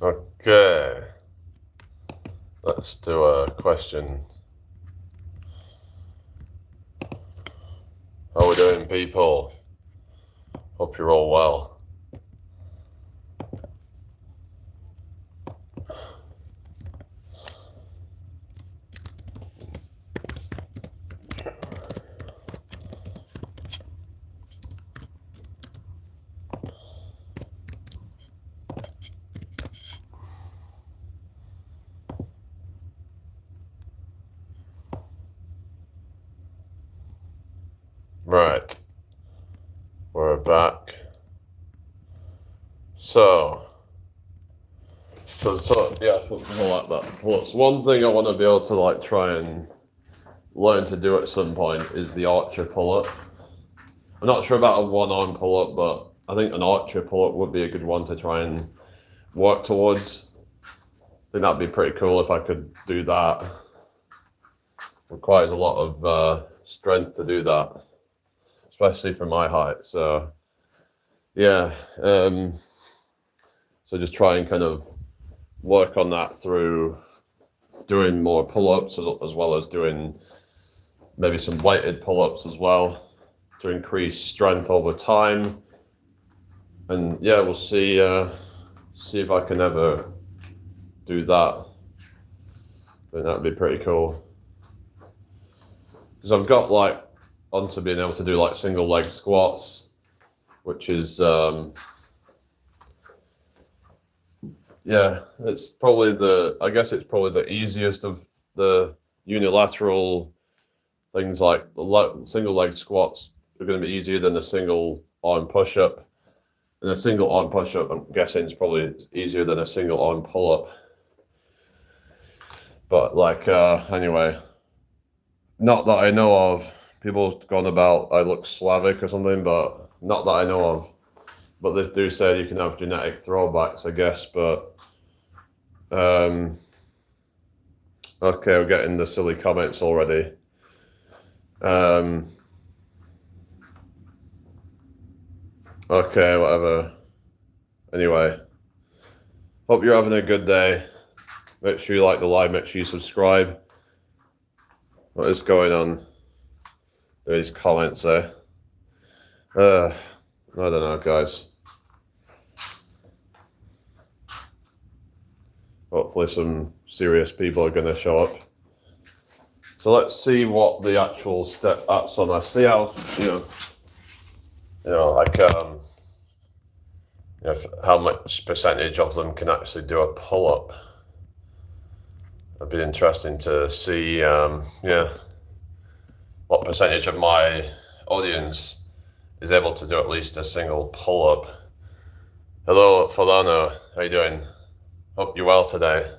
Okay, let's do a question. How we doing, people? Hope you're all well. Right, we're back. So yeah, something like that. Plus, one thing I want to be able to like try and learn to do at some point is the archer pull-up. I'm not sure about a one-arm pull-up, but I think an archer pull-up would be a good one to try and work towards. I think that'd be pretty cool if I could do that. Requires a lot of strength to do that, especially for my height. So yeah, so just try and kind of work on that through doing more pull-ups as well as doing maybe some weighted pull-ups as well to increase strength over time. And yeah, we'll see if I can ever do that. I think that'd be pretty cool. Because I've got like onto being able to do like single leg squats, which is yeah, it's probably the easiest of the unilateral things. Like single leg squats are going to be easier than a single arm push-up. And a single arm push-up, I'm guessing, is probably easier than a single arm pull-up. But like, anyway, not that I know of. People have gone about I look Slavic or something, but not that I know of. But they do say you can have genetic throwbacks, I guess. But okay, we're getting the silly comments already. Okay, whatever. Anyway, hope you're having a good day. Make sure you like the live, make sure you subscribe. What is going on? These comments there. I don't know, guys. Hopefully some serious people are going to show up. So let's see what the actual stats on. I see how, like, how much percentage of them can actually do a pull-up. It'd be interesting to see, what percentage of my audience is able to do at least a single pull-up. Hello, Fulano. How you doing? Hope you're well today.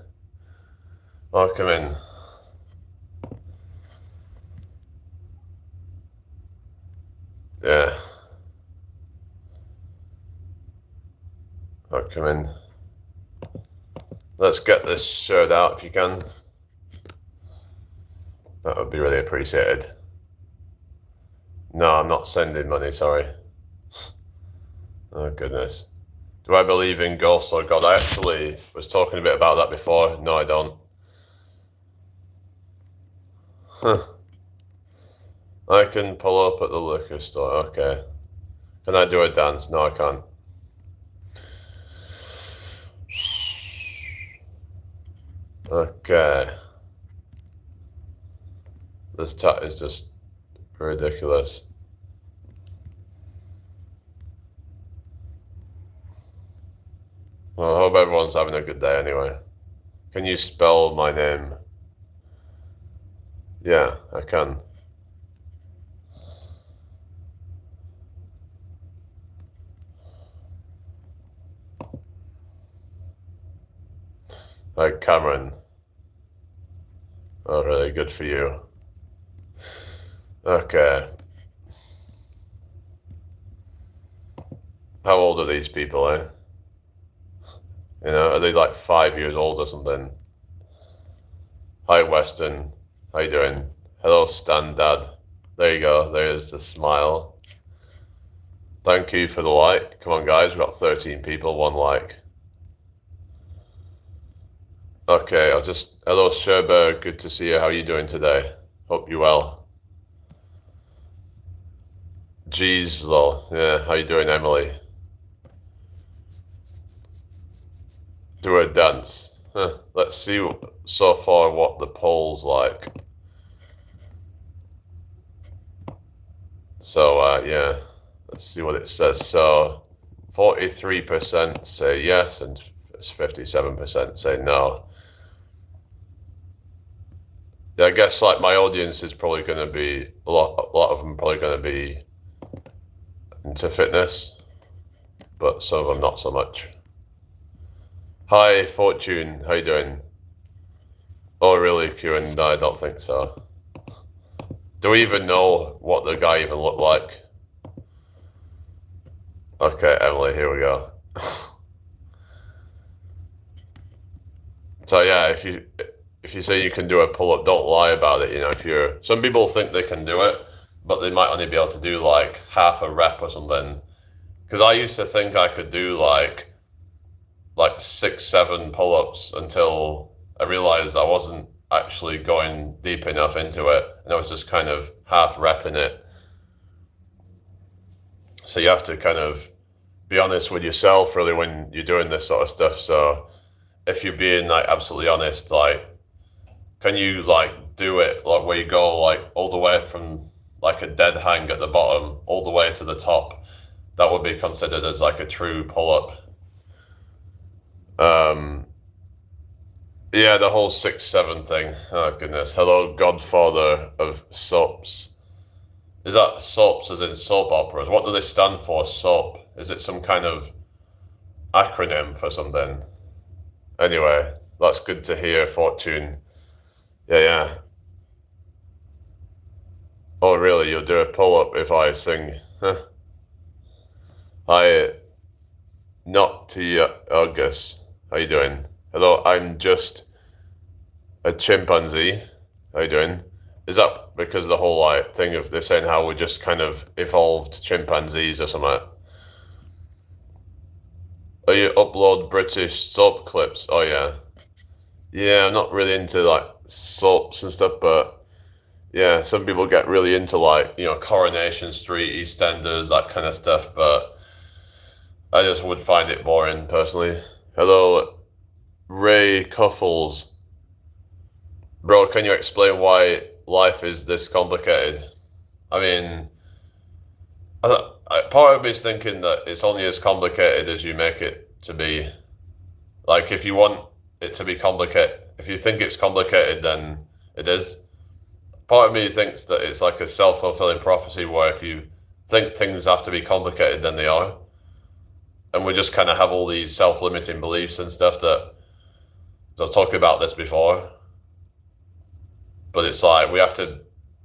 Welcome in. Yeah. Welcome in. Let's get this shared out if you can. That would be really appreciated. No, I'm not sending money, sorry. Oh, goodness. Do I believe in ghosts or God? I actually was talking a bit about that before. No, I don't. Huh. I can pull up at the liquor store. Okay. Can I do a dance? No, I can't. Okay. This chat is just ridiculous. Well, I hope everyone's having a good day anyway. Can you spell my name? Yeah, I can. Like Cameron. Oh, really good for you. Okay. How old are these people, eh? Are they like 5 years old or something? Hi, Weston. How you doing? Hello, Stan Dad. There you go. There's the smile. Thank you for the like. Come on, guys. We've got 13 people, one like. Okay, hello Sherber, good to see you. How are you doing today? Hope you well. Geez, lol. Yeah, how you doing, Emily? Do a dance. Let's see so far what the poll's like. So, yeah, let's see what it says. So, 43% say yes, and 57% say no. Yeah, I guess like my audience is probably going to be a lot of them probably going to be into fitness, but some of them not so much. Hi, Fortune. How you doing? Oh, really, Kieran? No, I don't think so. Do we even know what the guy even looked like? Okay, Emily, here we go. So yeah, if you say you can do a pull-up, don't lie about it. You know, some people think they can do it, but they might only be able to do like half a rep or something. Because I used to think I could do like 6, 7 pull-ups until I realized I wasn't actually going deep enough into it, and I was just kind of half repping it. So you have to kind of be honest with yourself really when you're doing this sort of stuff. So if you're being like absolutely honest, like can you like do it like where you go like all the way from like a dead hang at the bottom all the way to the top? That would be considered as like a true pull-up. Yeah, the whole 6, 7 thing. Oh goodness. Hello, Godfather of soaps. Is that soaps as in soap operas? What do they stand for, soap? Is it some kind of acronym for something? Anyway, that's good to hear, Fortune. Yeah. Oh, really? You'll do a pull-up if I sing? Huh. Hi, not to you, August. How you doing? Hello, I'm just a chimpanzee. How you doing? Is that because of the whole like thing of they're saying how we just kind of evolved chimpanzees or something? Oh, you upload British soap clips? Oh yeah. Yeah, I'm not really into like soaps and stuff, but yeah, some people get really into like, Coronation Street, EastEnders, that kind of stuff, but I just would find it boring personally. Hello, Ray Cuffles. Bro, can you explain why life is this complicated? I mean, part of me is thinking that it's only as complicated as you make it to be. Like, if you want it to be complicated, if you think it's complicated, then it is. Part of me thinks that it's like a self-fulfilling prophecy where if you think things have to be complicated, then they are. And we just kind of have all these self-limiting beliefs and stuff that I'll talk about this before. But it's like we have to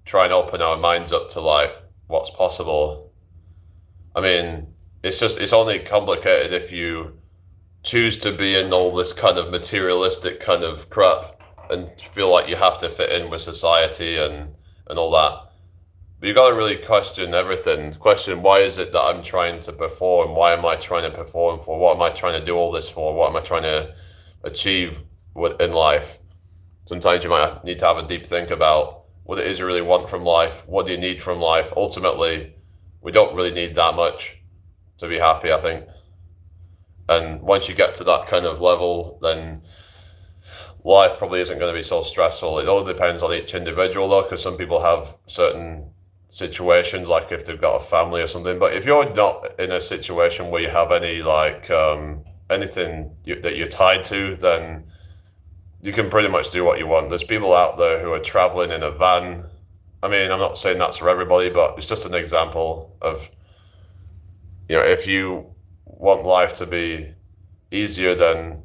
try and open our minds up to like what's possible. I mean, it's only complicated if you choose to be in all this kind of materialistic kind of crap and feel like you have to fit in with society and all that. But you got to really question everything. Question, why is it that I'm trying to perform? Why am I trying to perform for? What am I trying to do all this for? What am I trying to achieve in life? Sometimes you might need to have a deep think about what it is you really want from life. What do you need from life? Ultimately, we don't really need that much to be happy, I think. And once you get to that kind of level, then life probably isn't going to be so stressful. It all depends on each individual, though, because some people have certain situations, like if they've got a family or something. But if you're not in a situation where you have any like anything that you're tied to, then you can pretty much do what you want. There's people out there who are traveling in a van. I mean, I'm not saying that's for everybody, but it's just an example of, if you want life to be easier, then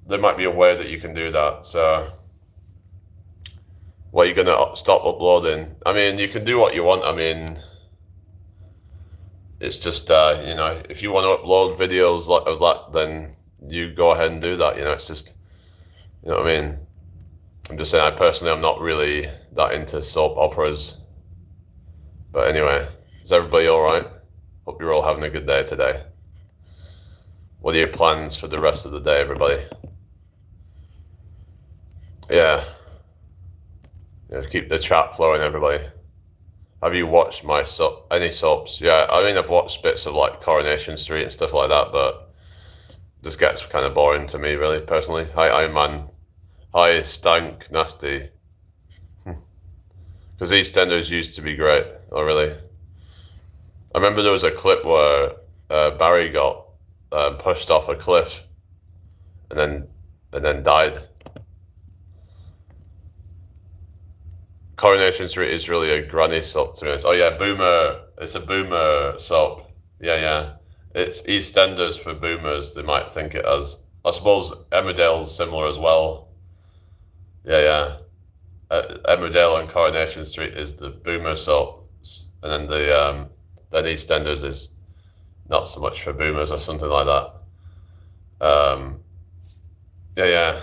there might be a way that you can do that. So, what, you're gonna stop uploading? I mean, you can do what you want. I mean, it's just, if you want to upload videos of that, then you go ahead and do that. It's just, you know what I mean? I'm just saying, I'm not really that into soap operas. But anyway, is everybody all right? Hope you're all having a good day today. What are your plans for the rest of the day, everybody? Yeah. Keep the chat flowing, everybody. Have you watched any soaps? Yeah, I mean, I've watched bits of like Coronation Street and stuff like that, but this gets kind of boring to me, really, personally. Hi, Iron Man. Hi, Stank Nasty. Because EastEnders used to be great. Oh, really? I remember there was a clip where Barry got pushed off a cliff and then died. Coronation Street is really a granny soap, to be honest. Oh yeah, Boomer. It's a Boomer soap. Yeah, yeah. It's EastEnders for Boomers. They might think it as. I suppose Emmerdale's similar as well. Yeah, yeah. Emmerdale and Coronation Street is the Boomer soaps, and then then EastEnders is not so much for Boomers or something like that. Yeah, yeah.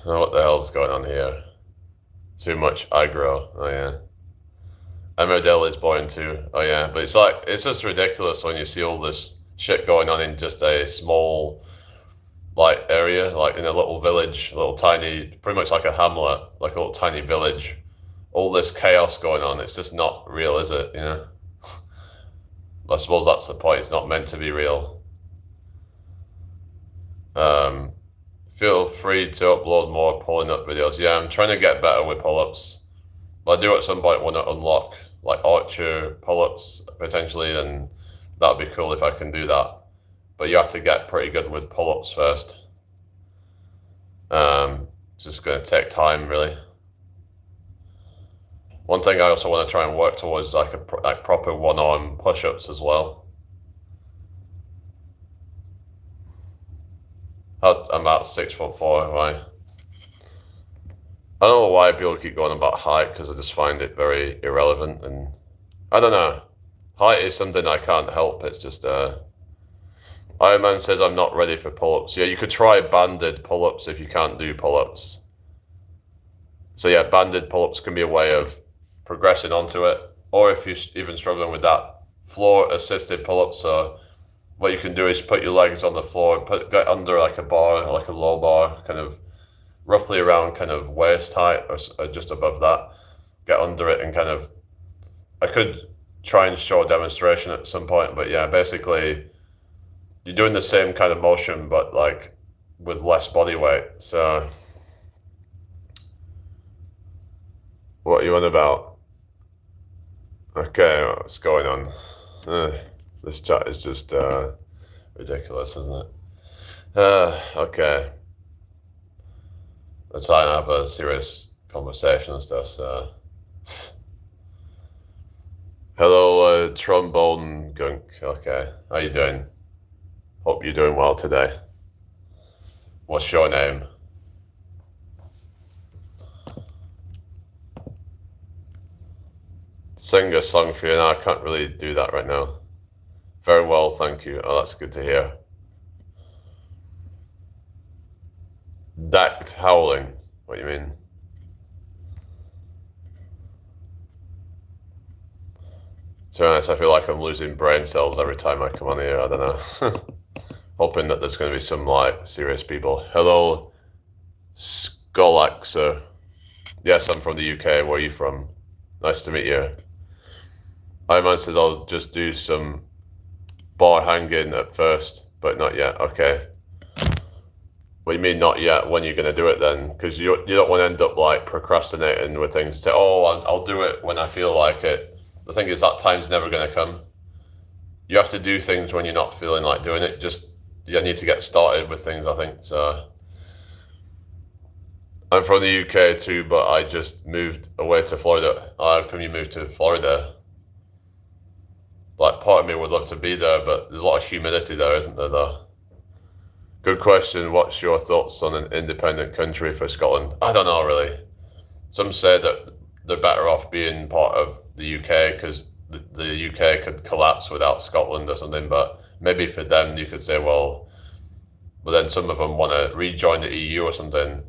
Oh, what the hell's going on here? Too much aggro. Oh yeah. Emmerdale is boring too. Oh yeah, but it's just ridiculous when you see all this shit going on in just a small like area, like in a little village, a little tiny, pretty much like a hamlet, like a little tiny village. All this chaos going on. It's just not real, is it? I suppose that's the point. It's not meant to be real. Feel free to upload more pulling up videos. Yeah, I'm trying to get better with pull-ups. I do at some point want to unlock like Archer pull-ups potentially, and that'd be cool if I can do that. But you have to get pretty good with pull-ups first. It's just going to take time, really. One thing I also want to try and work towards is like proper one-arm push-ups as well. I'm about 6'4". Why? I don't know why people keep going about height, because I just find it very irrelevant, and I don't know. Height is something I can't help. It's just Iron Man says I'm not ready for pull-ups. Yeah, you could try banded pull-ups if you can't do pull-ups. So yeah, banded pull-ups can be a way of progressing onto it, or if you're even struggling with that, floor-assisted pull-ups. So what you can do is put your legs on the floor, get under like a bar, like a low bar, kind of roughly around kind of waist height or just above that. Get under it and kind of, I could try and show a demonstration at some point, but yeah, basically you're doing the same kind of motion, but like with less body weight. So what are you on about? Okay, what's going on? This chat is just ridiculous, isn't it? Okay. Let's try and have a serious conversation and stuff. So, hello, trombone gunk. Okay, how you doing? Hope you're doing well today. What's your name? Sing a song for you. No, I can't really do that right now. Very well, thank you. Oh, that's good to hear. Dacked howling. What do you mean? To be honest, I feel like I'm losing brain cells every time I come on here. I don't know. Hoping that there's going to be some like serious people. Hello, Skolaxer. Yes, I'm from the UK. Where are you from? Nice to meet you. Iman says I'll just do some bar hanging at first, but not yet. Okay. What do you mean not yet? When are you going to do it then? Because you don't want to end up like procrastinating with things. Say, oh, I'll do it when I feel like it. The thing is that time's never going to come. You have to do things when you're not feeling like doing it. Just you need to get started with things, I think. So I'm from the UK too, but I just moved away to Florida. How come you moved to Florida? Like part of me would love to be there, but there's a lot of humidity there, isn't there, though? Good question. What's your thoughts on an independent country for Scotland? I don't know, really. Some say that they're better off being part of the UK because the UK could collapse without Scotland or something, but maybe for them you could say, well, but then some of them want to rejoin the EU or something.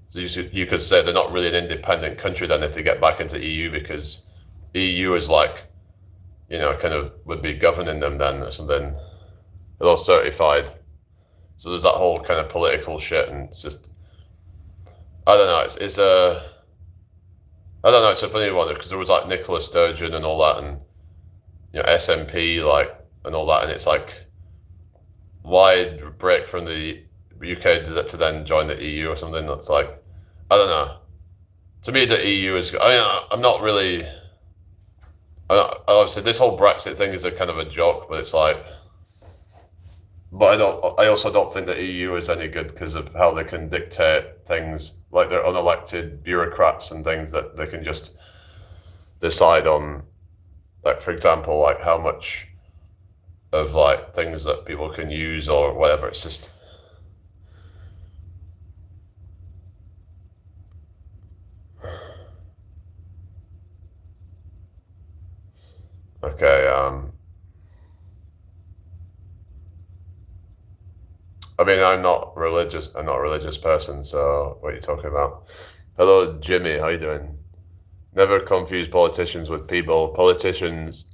So you could say they're not really an independent country then if they get back into EU, because EU is like, kind of would be governing them then or something. Hello, certified. So there's that whole kind of political shit, and it's just, I don't know. It's a I don't know. It's a funny one because there was like Nicola Sturgeon and all that, and SNP like and all that, and it's like, why break from the UK to then join the EU or something? That's like, I don't know. To me, the EU is. I mean, I'm not really. Obviously, this whole Brexit thing is a kind of a joke, but it's like. But I don't. I also don't think the EU is any good because of how they can dictate things, like they're unelected bureaucrats and things that they can just decide on. Like, for example, like how much of like things that people can use or whatever. It's just. Okay. I mean, I'm not religious. I'm not a religious person. So what are you talking about? Hello, Jimmy. How you doing? Never confuse politicians with people. Politicians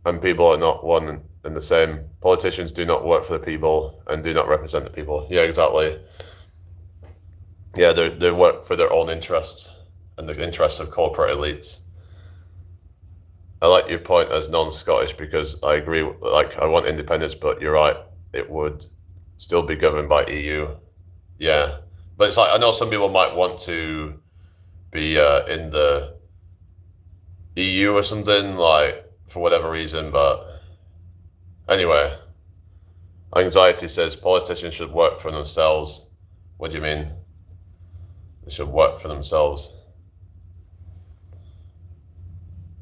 and people are not one and the same. Politicians do not work for the people and do not represent the people. Yeah, exactly. Yeah, they work for their own interests and the interests of corporate elites. I like your point as non-Scottish because I agree. Like, I want independence, but you're right. It would still be governed by EU. Yeah, but it's like I know some people might want to be in the EU or something, like for whatever reason. But anyway, anxiety says politicians should work for themselves. What do you mean? They should work for themselves.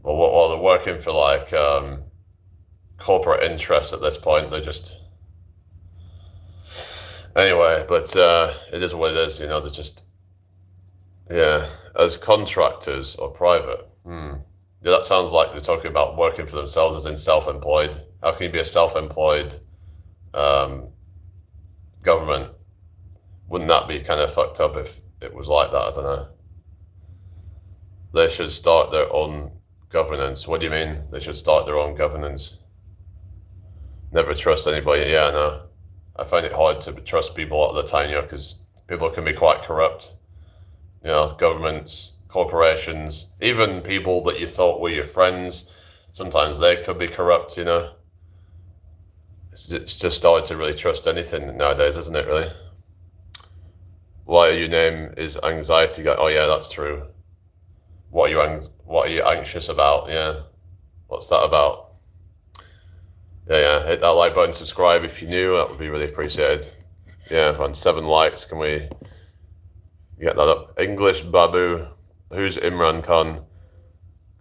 Well, they're working for like corporate interests at this point. They're just anyway, but it is what it is. They're just as contractors or private. Yeah, that sounds like they're talking about working for themselves as in self-employed. How can you be a self-employed government? Wouldn't that be kind of fucked up if it was like that? I don't know. They should start their own governance. What do you mean? They should start their own governance. Never trust anybody. Yeah, no. I find it hard to trust people all the time, because people can be quite corrupt. Governments, corporations, even people that you thought were your friends, sometimes they could be corrupt, It's just hard to really trust anything nowadays, isn't it, really? Why your name is Anxiety Guy? Oh, yeah, that's true. What are you anxious about? Yeah. What's that about? Yeah. Hit that like button, subscribe if you're new. That would be really appreciated. Yeah, around 7 likes. Can we get that up? English Babu. Who's Imran Khan?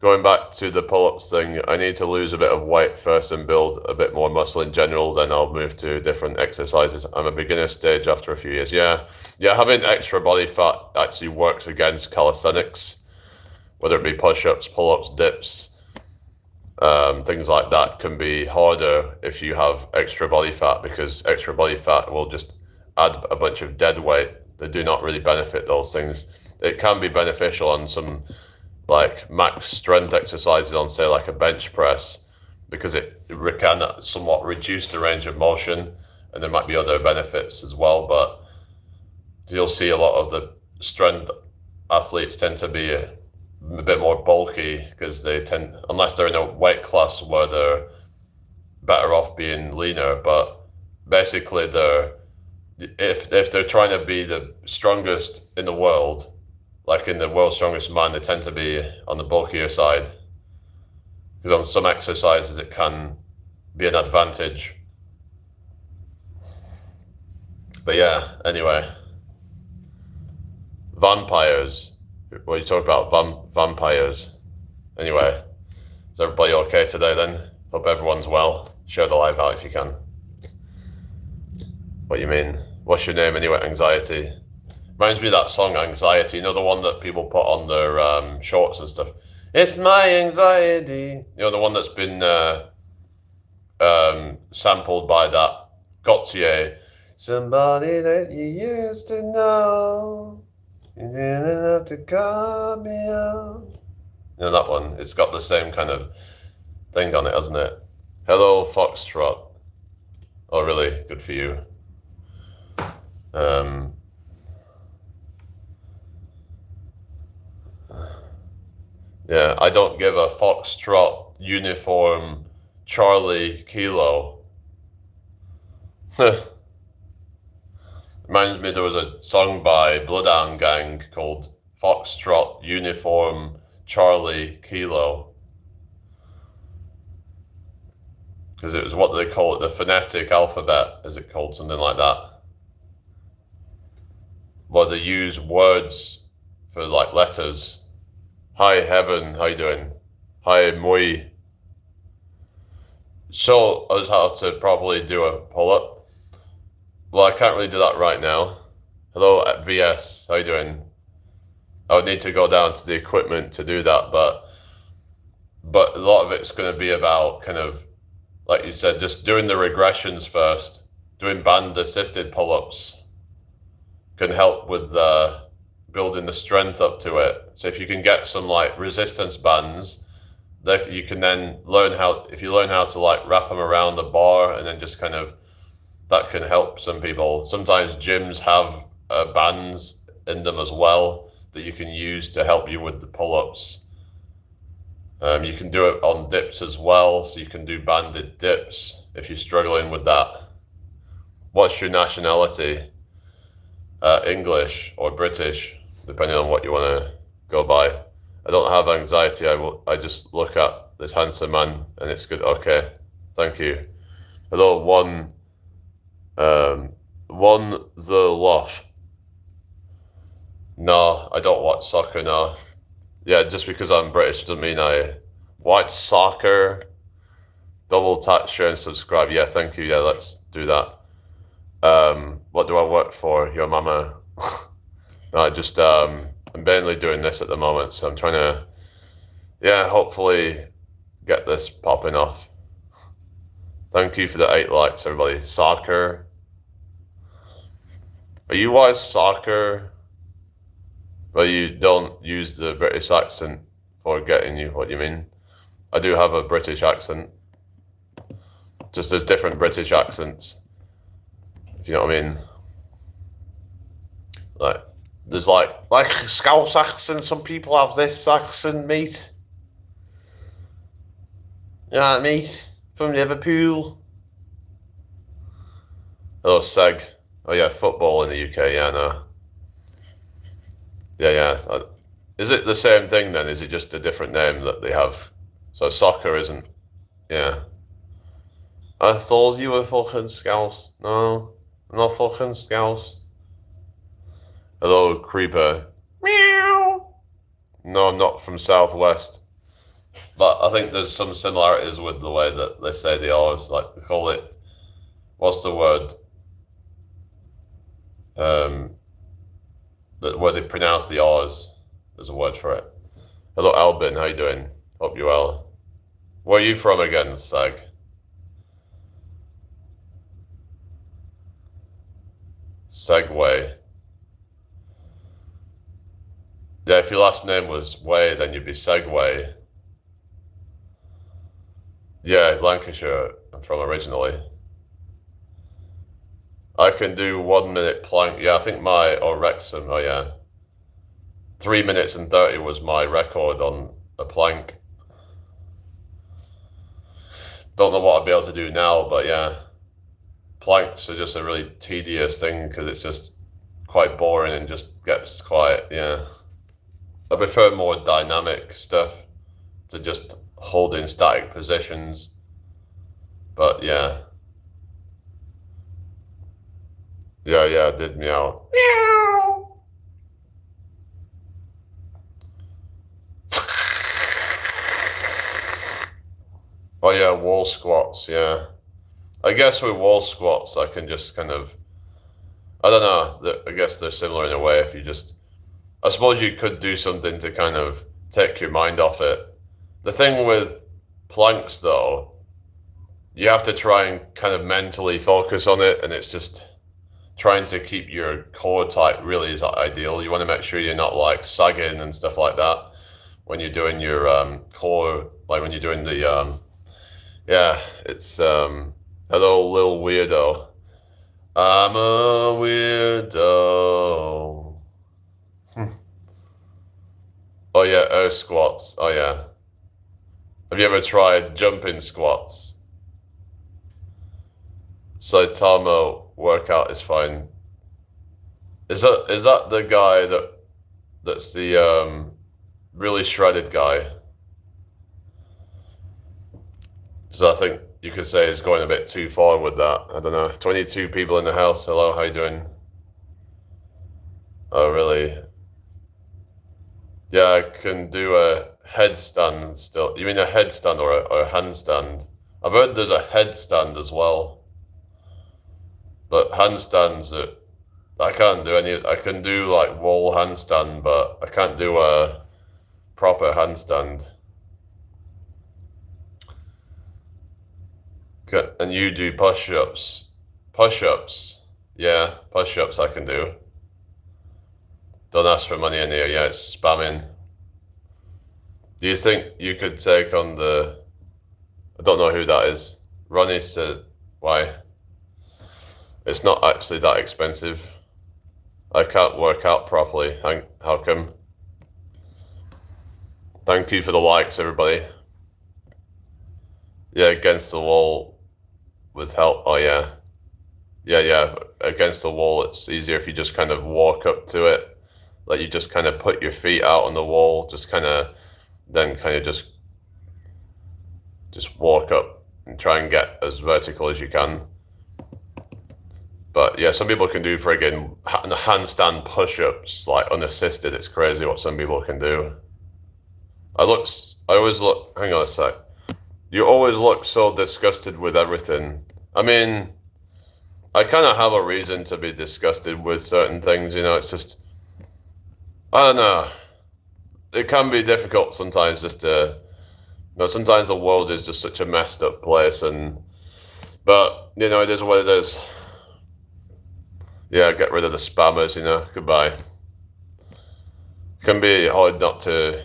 Going back to the pull-ups thing, I need to lose a bit of weight first and build a bit more muscle in general, then I'll move to different exercises. I'm a beginner stage after a few years. Yeah, having extra body fat actually works against calisthenics, whether it be push-ups, pull-ups, dips, things like that can be harder if you have extra body fat, because extra body fat will just add a bunch of dead weight. They do not really benefit those things. It can be beneficial on some like max strength exercises on, say, like a bench press, because it can somewhat reduce the range of motion, and there might be other benefits as well. But you'll see a lot of the strength athletes tend to be a bit more bulky, because they tend, unless they're in a weight class where they're better off being leaner. But basically, if they're trying to be the strongest in the world, like in the world's strongest man, they tend to be on the bulkier side, because on some exercises it can be an advantage. But yeah, anyway, vampires. What are you talking about? Vampires. Anyway, is everybody okay today then? Hope everyone's well. Share the live out if you can. What do you mean? What's your name anyway? Anxiety. Reminds me of that song Anxiety, the one that people put on their shorts and stuff. It's my anxiety. The one that's been sampled by that Gautier. Somebody that you used to know. You didn't have to call me out. That one. It's got the same kind of thing on it, hasn't it? Hello, Foxtrot. Oh, really? Good for you. Yeah, I don't give a foxtrot uniform Charlie Kilo. Reminds me there was a song by Bloodhound Gang called Foxtrot Uniform Charlie Kilo. Because it was what they call it, the phonetic alphabet, is it called, something like that? Where they use words for like letters. Hi Heaven, how you doing? Hi Mui. Show us how to properly do a pull-up. Well, I can't really do that right now. Hello at VS, how you doing? I would need to go down to the equipment to do that, but a lot of it's going to be about kind of, like you said, just doing the regressions first. Doing band-assisted pull-ups can help with building the strength up to it. So if you can get some like resistance bands, that you can then learn how, if you learn how to like wrap them around the bar and then just kind of, that can help some people. Sometimes gyms have bands in them as well that you can use to help you with the pull-ups. You can do it on dips as well, so you can do banded dips if you're struggling with that. What's your nationality? English or British, depending on what you want to go by. I don't have anxiety. I just look at this handsome man and it's good. Okay, thank you. Hello, one the love. No, I don't watch soccer. No. Yeah, just because I'm British doesn't mean I watch soccer. Double tap, share, and subscribe. Yeah, thank you. Yeah, let's do that. What do I work for? Your mama. No, I'm mainly doing this at the moment, so I'm trying to, yeah, hopefully get this popping off. Thank you for the 8 likes, everybody. Soccer. Are you watch soccer? But you don't use the British accent for getting you what you mean. I do have a British accent. Just there's different British accents. If you know what I mean. Like there's like Scouse accent, some people have this accent, mate. You know what, mate? From Liverpool. Oh, Seg. Oh yeah, football in the UK, yeah, no. Yeah. Is it the same thing then? Is it just a different name that they have? So soccer isn't. Yeah. I thought you were fucking Scouse. No, I'm not fucking Scouse. Hello, Creeper. Meow. No, I'm not from Southwest. But I think there's some similarities with the way that they say the R's. Like, they call it, what's the word? Where they pronounce the R's. There's a word for it. Hello, Albin. How you doing? Hope you're well. Where are you from again, Sag? Segway. Yeah, if your last name was Way, then you'd be Segway. Yeah, Lancashire, I'm from originally. I can do 1 minute plank. Yeah, I think or Wrexham, oh yeah. 3 minutes and 30 was my record on a plank. Don't know what I'd be able to do now, but yeah. Planks are just a really tedious thing because it's just quite boring and just gets quiet, yeah. I prefer more dynamic stuff to just holding static positions, but yeah. Yeah, it did meow. Meow. Oh yeah, wall squats, yeah. I guess with wall squats, I can just kind of, I don't know, I guess they're similar in a way. If you just, I suppose you could do something to kind of take your mind off it. The thing with planks though, you have to try and kind of mentally focus on it, and it's just trying to keep your core tight really is ideal. You want to make sure you're not like sagging and stuff like that when you're doing your core, like when you're doing the, yeah, it's, hello, Lil Weirdo. I'm a weirdo. Oh yeah, air squats. Oh yeah. Have you ever tried jumping squats? Saitama workout is fine. Is that the guy that's the really shredded guy? So I think you could say he's going a bit too far with that. I don't know. 22 people in the house. Hello, how you doing? Oh, really? Yeah, I can do a headstand still. You mean a headstand or a handstand? I've heard there's a headstand as well. But handstands, I can't do any. I can do like wall handstand, but I can't do a proper handstand. And you do push-ups. Push-ups. Yeah, push-ups I can do. Don't ask for money in here. Yeah, it's spamming. Do you think you could take on the... I don't know who that is. Ronnie said, why? It's not actually that expensive. I can't work out properly. How come? Thank you for the likes, everybody. Yeah, against the wall with help. Oh, yeah. Yeah. Against the wall, it's easier if you just kind of walk up to it. Like you just kind of put your feet out on the wall, just walk up and try and get as vertical as you can. But yeah, some people can do friggin' handstand push-ups, like unassisted. It's crazy what some people can do. I always look, hang on a sec. You always look so disgusted with everything. I mean, I kind of have a reason to be disgusted with certain things, it's just, I don't know. It can be difficult sometimes just to, sometimes the world is just such a messed up place but, it is what it is. Yeah, get rid of the spammers, goodbye. Can be hard not to,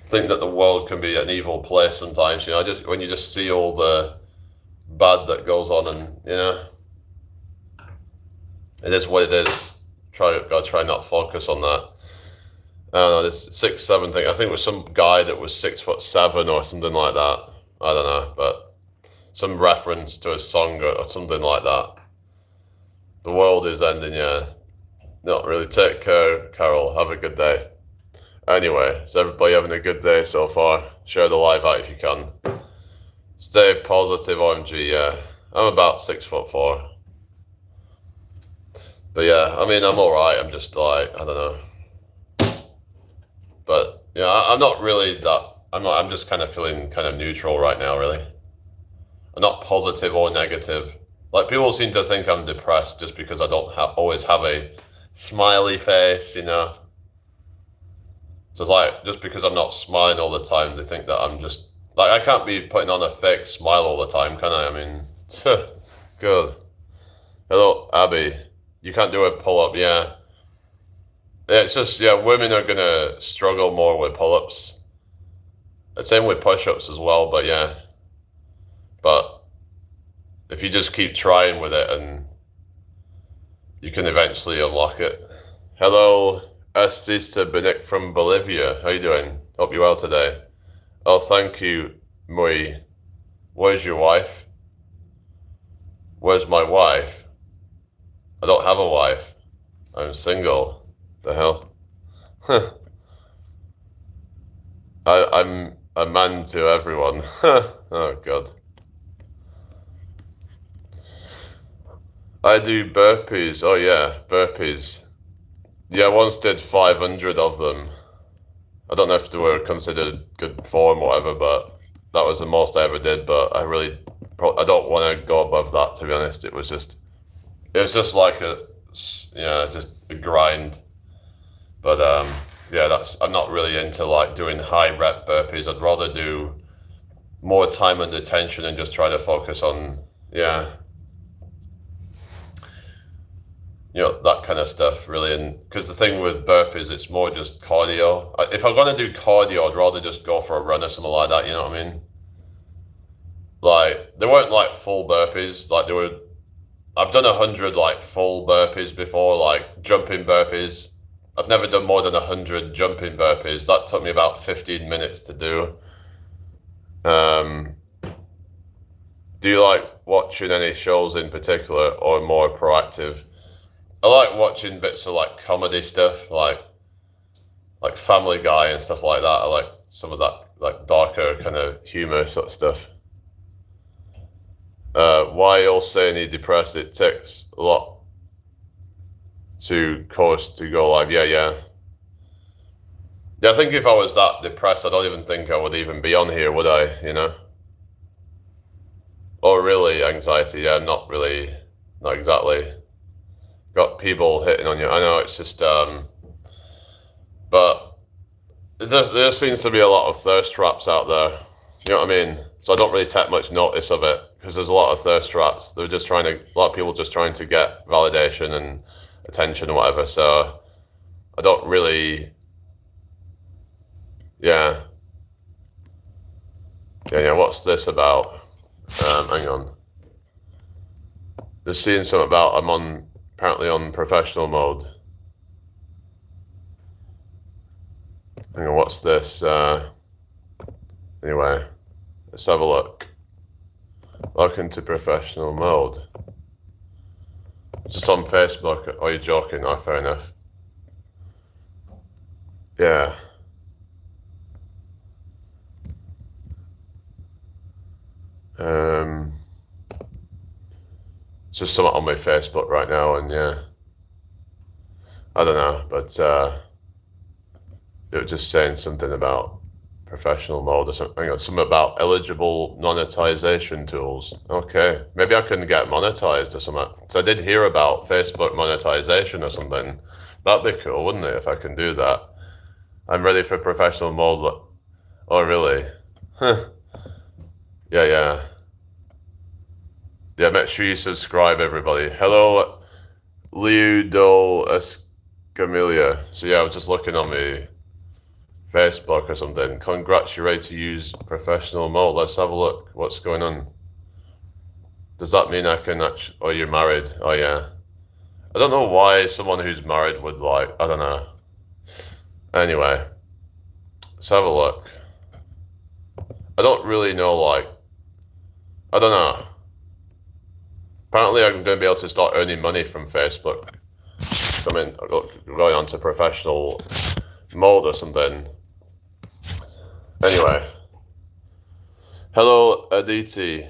think that the world can be an evil place sometimes, just when you just see all the bad that goes on and, it is what it is. Gotta try not focus on that. I don't know, this 6'7" thing, I think it was some guy that was 6'7" or something like that. I don't know, but some reference to a song or something like that. The world is ending, yeah. Not really. Take care, Carol. Have a good day. Anyway, is everybody having a good day so far? Share the live out if you can. Stay positive, OMG, yeah. I'm about 6'4". But yeah, I mean, I'm alright. I'm just like, I don't know. But yeah, I'm not really that, I'm just kind of feeling kind of neutral right now, really. I'm not positive or negative. Like, people seem to think I'm depressed just because I don't always have a smiley face, So it's like, just because I'm not smiling all the time, they think that I'm just, like, I can't be putting on a fake smile all the time, can I? I mean, good. Hello, Abby. You can't do a pull-up, yeah. It's just, women are gonna struggle more with pull-ups. Same with push-ups as well, but yeah. But if you just keep trying with it, and you can eventually unlock it. Hello, Estista Benik from Bolivia. How you doing? Hope you're well today. Oh, thank you, Mui. Where's your wife? Where's my wife? I don't have a wife. I'm single. The hell? I'm a man to everyone. Oh, God. I do burpees. Oh, yeah, burpees. Yeah, I once did 500 of them. I don't know if they were considered good form or whatever, but that was the most I ever did. But I don't want to go above that, to be honest. It was just like just a grind. But I'm not really into like doing high rep burpees. I'd rather do more time under tension and just try to focus on, that kind of stuff, really. And because the thing with burpees, it's more just cardio. If I'm going to do cardio, I'd rather just go for a run or something like that, you know what I mean? like they weren't like full burpees. Like they were. I've done 100 like full burpees before, like jumping burpees. I've never done more than 100 jumping burpees. That took me about 15 minutes to do. Do you like watching any shows in particular, or more proactive? I like watching bits of like comedy stuff, like Family Guy and stuff like that. I like some of that like darker kind of humor sort of stuff. Why you're saying you're depressed? It takes a lot to cause to go live. Yeah. I think if I was that depressed, I don't even think I would even be on here, would I? You know? Or really anxiety? Yeah, not exactly. Got people hitting on you. I know it's just, but there seems to be a lot of thirst traps out there. You know what I mean? So I don't really take much notice of it because there's a lot of thirst traps. A lot of people just trying to get validation and attention and whatever. So I don't really, yeah. What's this about? Hang on. Just seeing something about apparently on professional mode. Hang on, what's this? Anyway, let's have a look. Look into professional mode. Just on Facebook. Are you joking? Oh, fair enough. Yeah. It's just something on my Facebook right now, and yeah. I don't know, but it was just saying something about professional mode or something. Something about eligible monetization tools. Okay, maybe I can get monetized or something. So I did hear about Facebook monetization or something. That'd be cool, wouldn't it, if I can do that? I'm ready for professional mode. Oh, really? Huh. Yeah. Yeah, make sure you subscribe, everybody. Hello, Leudo Escamilla. So yeah, I was just looking on my Facebook or something. Congratulate to use professional mode. Let's have a look. What's going on? Does that mean I can actually... Oh, you're married. Oh, yeah. I don't know why someone who's married would like... I don't know. Anyway. Let's have a look. I don't really know, like... I don't know. Apparently I'm going to be able to start earning money from Facebook. Going on to professional mode or something. Anyway. Hello, Aditi.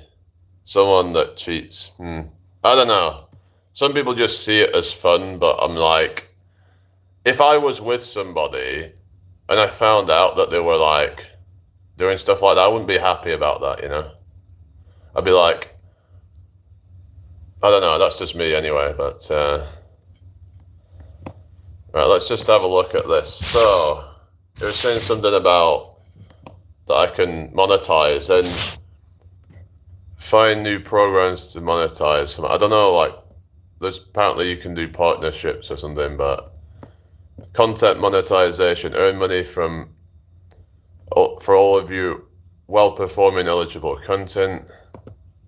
Someone that cheats. I don't know. Some people just see it as fun, but I'm like, if I was with somebody and I found out that they were like doing stuff like that, I wouldn't be happy about that, you know? I'd be like, I don't know, that's just me anyway, but right, let's just have a look at this. So, it was saying something about that I can monetize and find new programs to monetize. I don't know, like, there's apparently you can do partnerships or something, but content monetization, earn money for all of you well-performing eligible content.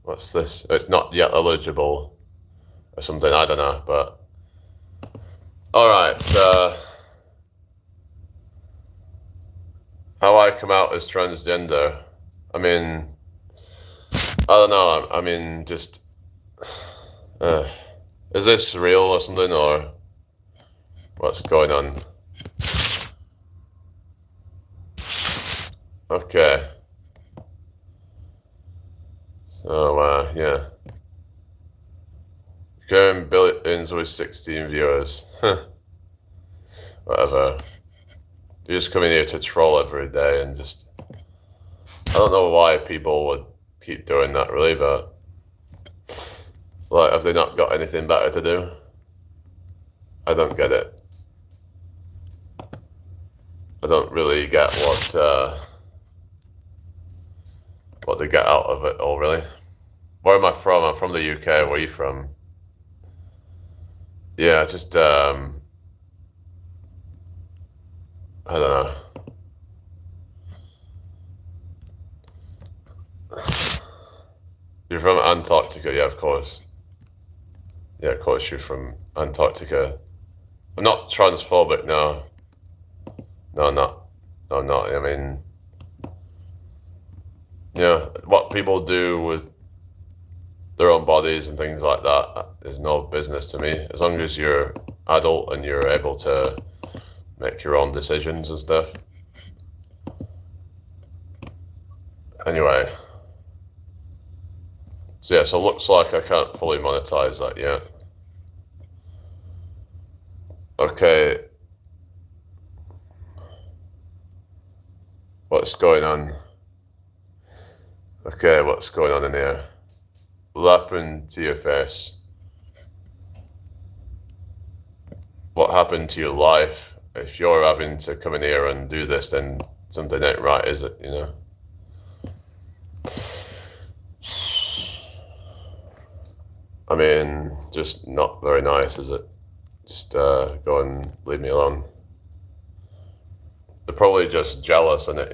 What's this? It's not yet eligible or something, I don't know, but all right. How I come out as transgender? I mean, I don't know. I mean, just is this real or something, or what's going on? Okay. So yeah. Going billions with 16 viewers. Whatever. You're just coming here to troll every day and just... I don't know why people would keep doing that really, but... Like, have they not got anything better to do? I don't get it. I don't really get what they get out of it all, really. Where am I from? I'm from the UK. Where are you from? Yeah, just, I don't know. You're from Antarctica, yeah, of course. Yeah, of course you're from Antarctica. I'm not transphobic, no. No, I'm not. No, I'm not. I mean, what people do with their own bodies and things like that is no business to me. As long as you're adult and you're able to make your own decisions and stuff. Anyway. So yeah, so it looks like I can't fully monetize that yet. Okay. What's going on? Okay, what's going on in here? What happened to your face? What happened to your life? If you're having to come in here and do this, then something ain't right, is it? I mean, just not very nice, is it? Just go and leave me alone. They're probably just jealous in it,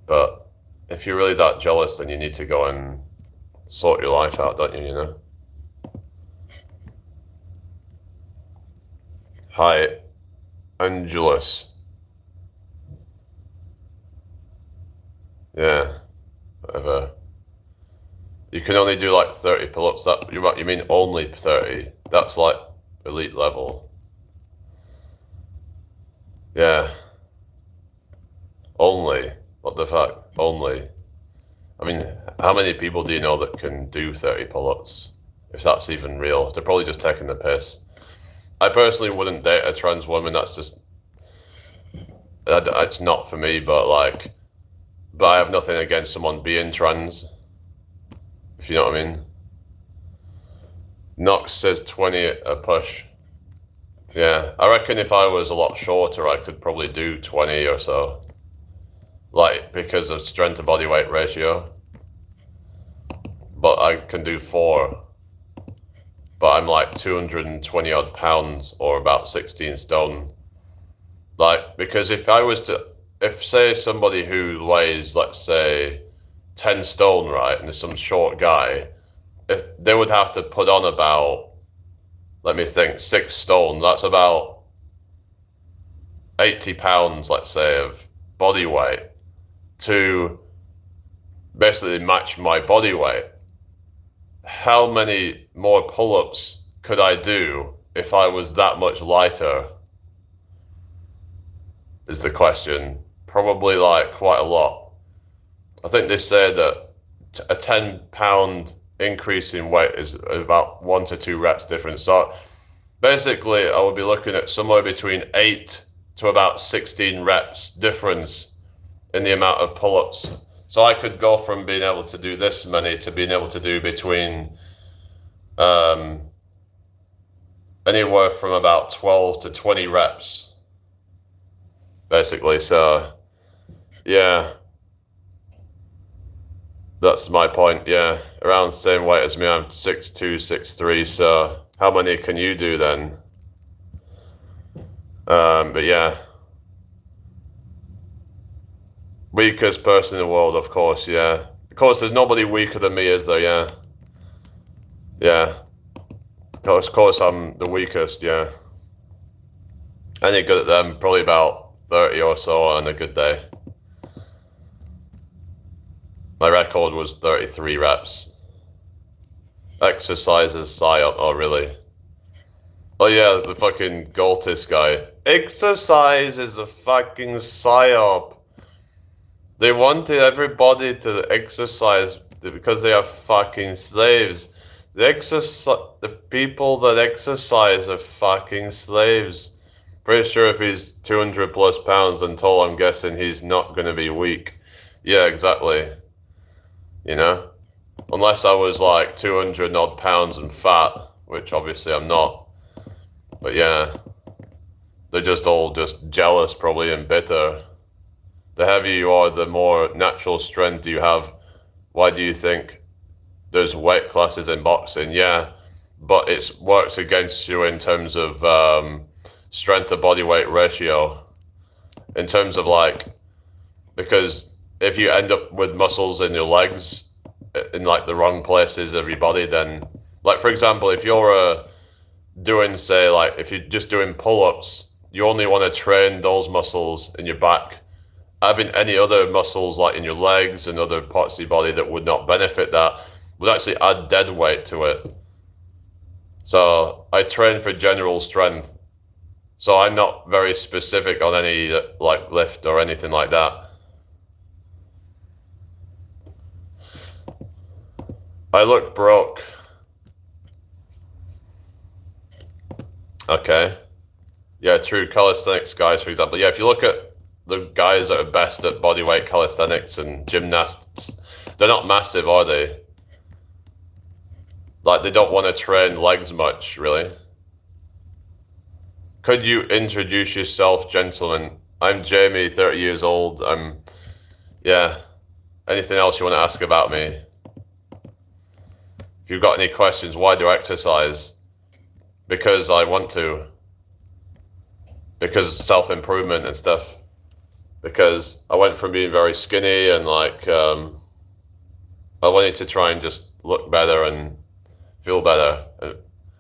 But if you're really that jealous, then you need to go and sort your life out, don't you, Hi, Angelus. Yeah, whatever. You can only do like 30 pull-ups. You mean only 30? That's like elite level. Yeah. Only. What the fuck? Only. I mean, how many people do you know that can do 30 pull-ups? If that's even real. They're probably just taking the piss. I personally wouldn't date a trans woman. That's just... It's not for me, but I have nothing against someone being trans. If you know what I mean. Nox says 20 a push. Yeah, I reckon if I was a lot shorter, I could probably do 20 or so. Because of strength to body weight ratio. But I can do 4. But I'm like 220 odd pounds or about 16 stone. Because if say somebody who weighs, let's say, 10 stone, right, and is some short guy, if they would have to put on about, let me think, 6 stone, that's about 80 pounds, let's say, of body weight to basically match my body weight. How many more pull-ups could I do if I was that much lighter? Is the question. Probably quite a lot. I think they say that a 10-pound increase in weight is about 1 to 2 reps difference. So basically, I would be looking at somewhere between 8 to about 16 reps difference in the amount of pull-ups. So I could go from being able to do this many to being able to do between anywhere from about 12 to 20 reps. Basically, so yeah. That's my point, yeah. Around the same weight as me, I'm 6'2", 6'3", so how many can you do then? But yeah. Weakest person in the world, of course, yeah. Of course, there's nobody weaker than me, is there, yeah? Yeah. Of course, I'm the weakest, yeah. Any good at them, probably about 30 or so on a good day. My record was 33 reps. Exercises psyop, oh really? Oh yeah, the fucking Galtis guy. Exercise is a fucking psyop. They wanted everybody to exercise because they are fucking slaves. The people that exercise are fucking slaves. Pretty sure if he's 200 plus pounds and tall, I'm guessing he's not gonna be weak. Yeah, exactly. Unless I was 200 odd pounds and fat, which obviously I'm not. But yeah, they're just all just jealous probably and bitter. The heavier you are, the more natural strength you have. Why do you think there's weight classes in boxing? Yeah, but it works against you in terms of strength to body weight ratio. In terms of because if you end up with muscles in your legs, in like the wrong places of your body, then like for example, if you're doing, say, like if you're just doing pull-ups, you only want to train those muscles in your back. Having any other muscles like in your legs and other parts of your body that would not benefit that would actually add dead weight to it. So I train for general strength. So I'm not very specific on any like lift or anything like that. I look broke. Okay. Yeah, true. Calisthenics guys, for example. Yeah, if you look at the guys that are best at bodyweight calisthenics and gymnasts, they're not massive, are they? Like, they don't want to train legs much, really. Could you introduce yourself, gentlemen? I'm Jamie, 30 years old. Yeah. Anything else you want to ask about me? If you've got any questions, why do I exercise? Because I want to. Because self-improvement and stuff. Because I went from being very skinny and like, I wanted to try and just look better and feel better. I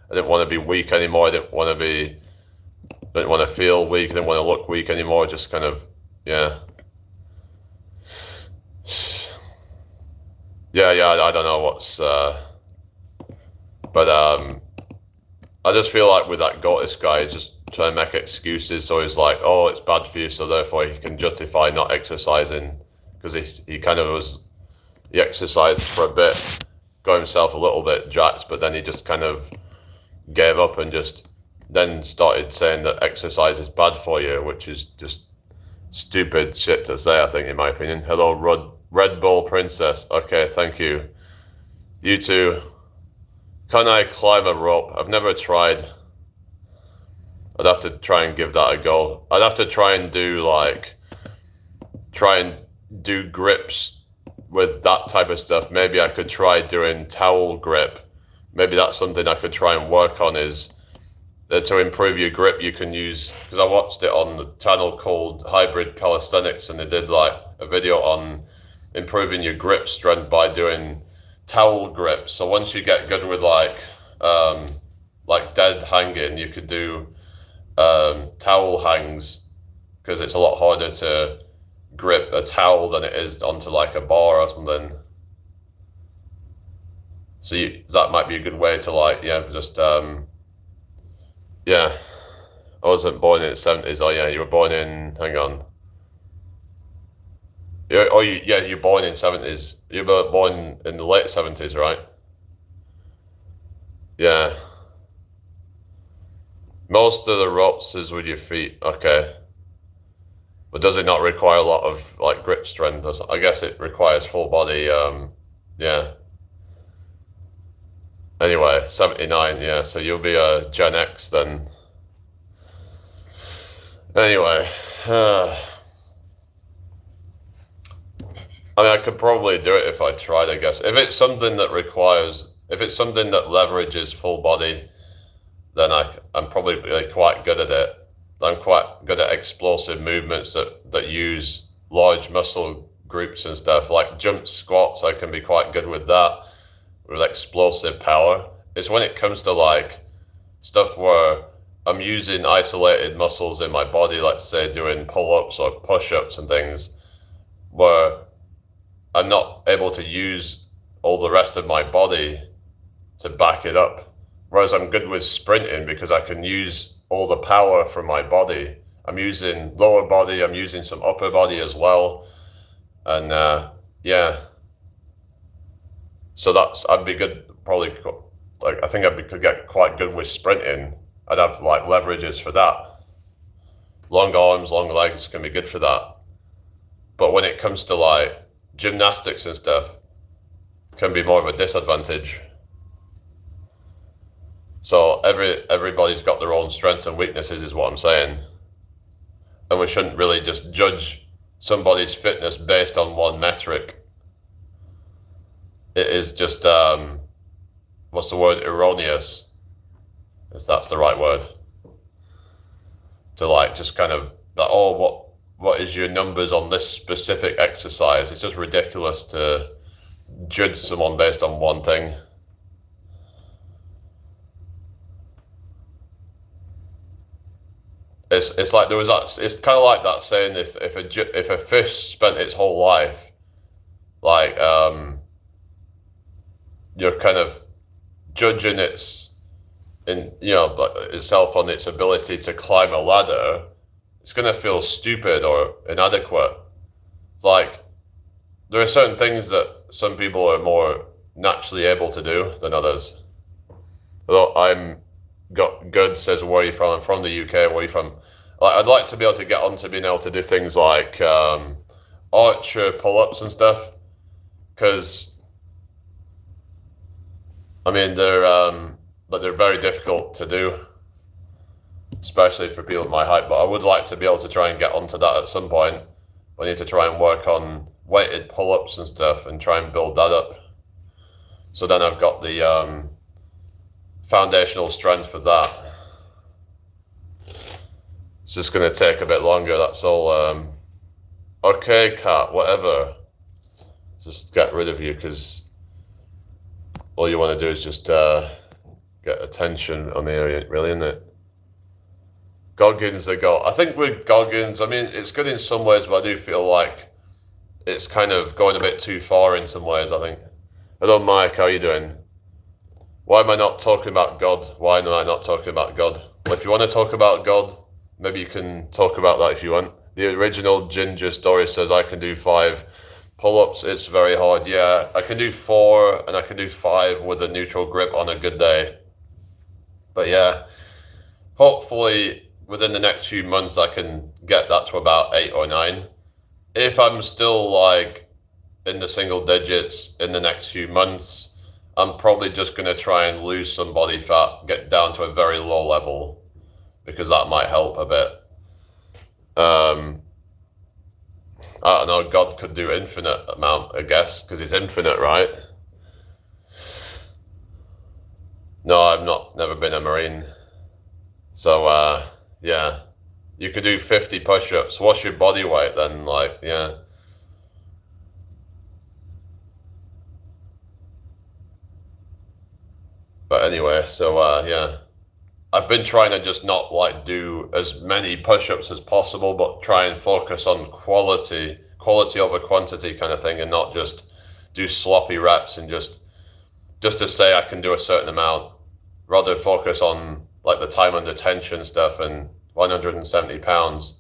didn't want to be weak anymore. I didn't want to feel weak. I didn't want to look weak anymore. Just kind of, yeah. Yeah, I don't know what's, but I just feel like with that Gotis guy, he's just trying to make excuses. So he's like, oh, it's bad for you, so therefore he can justify not exercising, because he kind of he exercised for a bit, got himself a little bit jacked, but then he just kind of gave up and just then started saying that exercise is bad for you, which is just stupid shit to say, I think, in my opinion. Hello, Red Bull Princess. Okay, thank you. You too. Can I climb a rope? I've never tried. I'd have to try and give that a go. I'd have to try and do grips with that type of stuff. Maybe I could try doing towel grip. Maybe that's something I could try and work on, is to improve your grip. You can use, because I watched it on the channel called Hybrid Calisthenics, and they did like a video on improving your grip strength by doing towel grips. So once you get good with like dead hanging, you could do towel hangs, because it's a lot harder to grip a towel than it is onto like a bar or something. So that might be a good way to like, yeah, just yeah. I wasn't born in the 70s. Oh yeah, you were born in, hang on. You're born in 70s. You were born in the late 70s, right? Yeah. Most of the ropes is with your feet. Okay. But does it not require a lot of like grip strength? I guess it requires full body. Yeah. Anyway, 79. Yeah. So you'll be a Gen X then. Anyway. I mean, I could probably do it if I tried, I guess. If it's something that leverages full body, then I'm probably quite good at it. I'm quite good at explosive movements that use large muscle groups and stuff. Like jump squats, I can be quite good with that, with explosive power. It's when it comes to like stuff where I'm using isolated muscles in my body, let's say doing pull-ups or push-ups and things, where I'm not able to use all the rest of my body to back it up. Whereas I'm good with sprinting because I can use all the power from my body. I'm using lower body, I'm using some upper body as well. And yeah. So I'd be good, probably, like, I think could get quite good with sprinting. I'd have like leverages for that. Long arms, long legs can be good for that. But when it comes to like gymnastics and stuff, can be more of a disadvantage. So everybody's got their own strengths and weaknesses, is what I'm saying. And we shouldn't really just judge somebody's fitness based on one metric. It is just, what's the word, erroneous, if that's the right word. To like just kind of, like, oh, what is your numbers on this specific exercise? It's just ridiculous to judge someone based on one thing. It's like there was that. It's kind of like that saying, if a fish spent its whole life like you're kind of judging itself on its ability to climb a ladder, it's gonna feel stupid or inadequate. It's like there are certain things that some people are more naturally able to do than others. Although good says, where are you from? I'm from the UK. Where are you from? Like, I'd like to be able to get on to being able to do things like archer pull-ups and stuff, because I mean but they're very difficult to do, especially for people my height. But I would like to be able to try and get onto that at some point. I need to try and work on weighted pull-ups and stuff and try and build that up. So then I've got the foundational strength for that. It's just going to take a bit longer, that's all. Okay, cat, whatever. Just get rid of you, because all you want to do is just get attention on the area, really, isn't it? Goggins, I think with Goggins, I mean, it's good in some ways, but I do feel like it's kind of going a bit too far in some ways, I think. Hello, Mike, how are you doing? Why am I not talking about God? Why am I not talking about God? Well, if you want to talk about God, maybe you can talk about that if you want. The original Ginger story says I can do 5 pull-ups. It's very hard. Yeah, I can do 4 and I can do 5 with a neutral grip on a good day. But yeah, hopefully within the next few months I can get that to about 8 or 9. If I'm still like in the single digits in the next few months, I'm probably just going to try and lose some body fat, get down to a very low level, because that might help a bit. I don't know, God could do infinite amount, I guess, because he's infinite, right? No, I've never been a Marine. So, yeah, you could do 50 push-ups. What's your body weight then? Like, yeah. But anyway, so, yeah. I've been trying to just not like do as many push-ups as possible, but try and focus on quality over quantity kind of thing, and not just do sloppy reps and just to say I can do a certain amount. Rather focus on like the time under tension stuff and 170 pounds.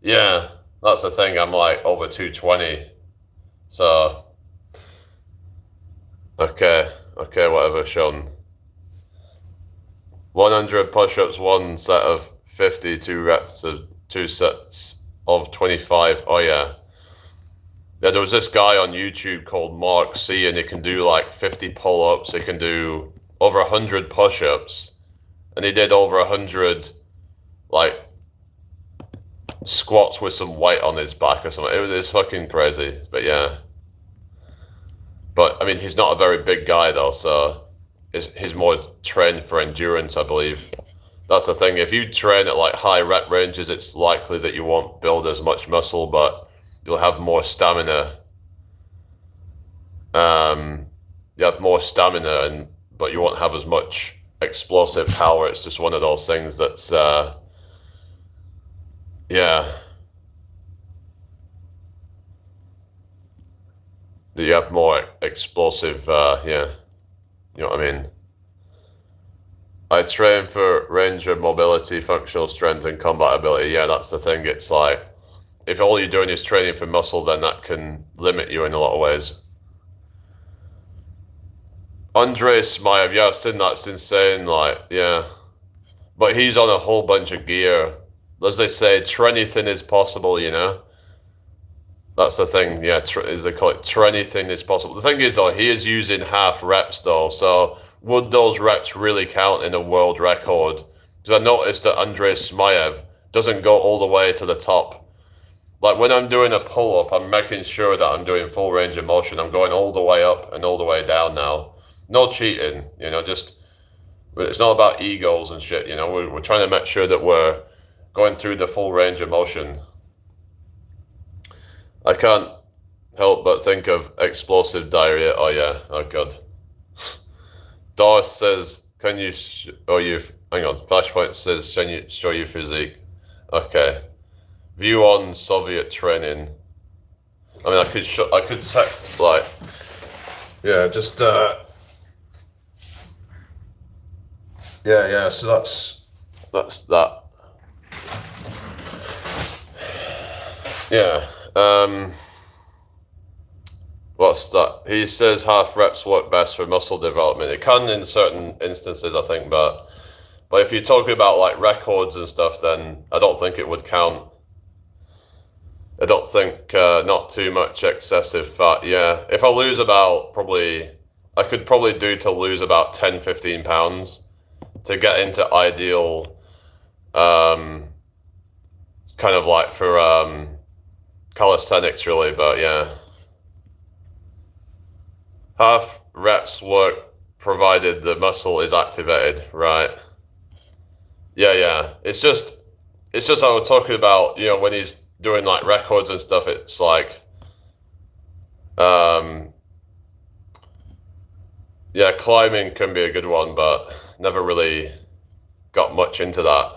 Yeah, that's the thing. I'm like over 220. So, okay, whatever, Sean. 100 push-ups, 1 set of 50, 2 reps of 2 sets of 25. Oh yeah. Yeah, there was this guy on YouTube called Mark C, and he can do like 50 pull-ups. He can do over 100 push-ups, and he did over 100 like squats with some weight on his back or something. It's fucking crazy, but yeah. But I mean, he's not a very big guy though, so he's more trained for endurance, I believe. That's the thing. If you train at like high rep ranges, it's likely that you won't build as much muscle, but you'll have more stamina. You have more stamina, but you won't have as much explosive power. It's just one of those things that's, yeah. You have more explosive, yeah. You know what I mean? I train for range of mobility, functional strength, and combat ability. Yeah, that's the thing. It's like, if all you're doing is training for muscle, then that can limit you in a lot of ways. Andrei Smayev, yeah, I've seen that. It's insane, like, yeah. But he's on a whole bunch of gear. As they say, anything is possible, you know? That's the thing, yeah, as they call it, anything is possible. The thing is, though, he is using half reps, though, so would those reps really count in a world record? Because I noticed that Andrei Smayev doesn't go all the way to the top. Like, when I'm doing a pull-up, I'm making sure that I'm doing full range of motion. I'm going all the way up and all the way down now. No cheating, you know, just, it's not about egos and shit, you know, we're trying to make sure that we're going through the full range of motion. I can't help but think of explosive diarrhea. Oh yeah, oh god. Darth says, can you, hang on, Flashpoint says, can you show your physique? Okay. View on Soviet training. I mean, I could set, like, yeah, just, yeah, so that's that. Yeah, what's that? He says half reps work best for muscle development. It can in certain instances, I think, but if you're talking about like records and stuff, then I don't think it would count. I don't think not too much excessive fat. Yeah, if I lose I could probably do to lose about 10, 15 pounds to get into ideal, kind of like for calisthenics really. But yeah, half reps work provided the muscle is activated, right? Yeah. It's just I was talking about, when he's doing like records and stuff, it's like, yeah, climbing can be a good one, but never really got much into that.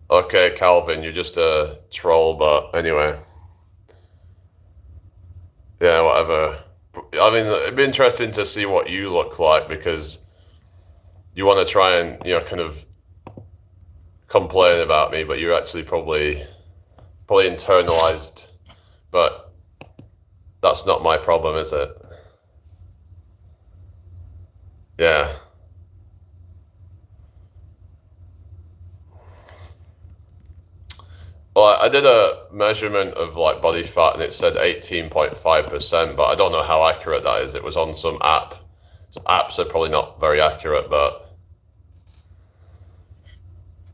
Okay, Calvin, you're just a troll, but anyway. Yeah, whatever. I mean, it'd be interesting to see what you look like, because you want to try and, kind of complain about me, but you're actually probably internalized. But that's not my problem, is it? Yeah. Well, I did a measurement of like body fat and it said 18.5%, but I don't know how accurate that is. It was on some app. So apps are probably not very accurate, but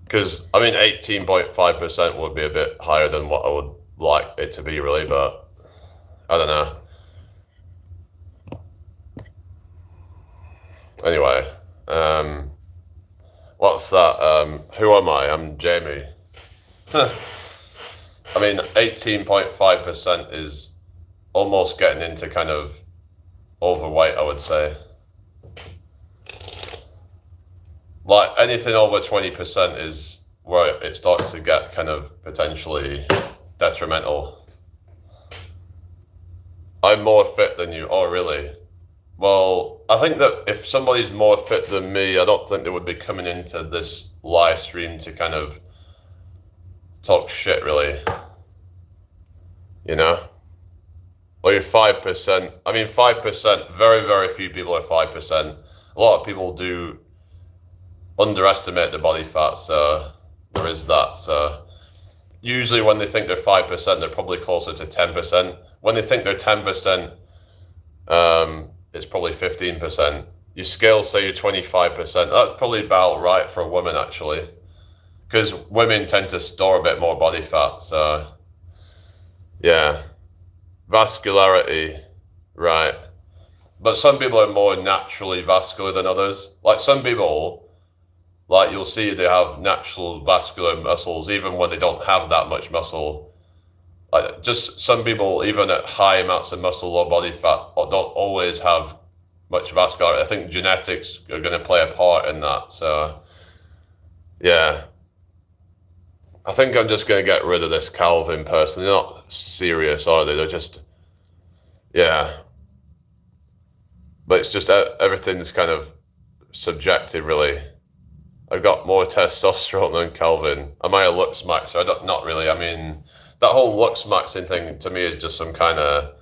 because I mean 18.5% would be a bit higher than what I would like it to be really, but I don't know. Anyway, what's that? Who am I? I'm Jamie. I mean, 18.5% is almost getting into kind of overweight, I would say. Like anything over 20% is where it starts to get kind of potentially detrimental. I'm more fit than you. Oh, really? Well, I think that if somebody's more fit than me, I don't think they would be coming into this live stream to kind of talk shit, really. You know? Well, you're 5%. I mean, 5%, very, very few people are 5%. A lot of people do underestimate the body fat, so there is that. So usually when they think they're 5%, they're probably closer to 10%. When they think they're 10%, it's probably 15%. Your scales say you're 25%. That's probably about right for a woman, actually, because women tend to store a bit more body fat. So yeah, vascularity, right. But some people are more naturally vascular than others. Like some people, like you'll see they have natural vascular muscles even when they don't have that much muscle. Like just some people, even at high amounts of muscle, low body fat, don't always have much vascular. I think genetics are going to play a part in that. So yeah, I think I'm just going to get rid of this Calvin person. They're not serious, are they? They're just, yeah. But it's just everything's kind of subjective, really. I've got more testosterone than Calvin. Am I a looks maxer? Not really. I mean, that whole looks maxing thing to me is just some kind of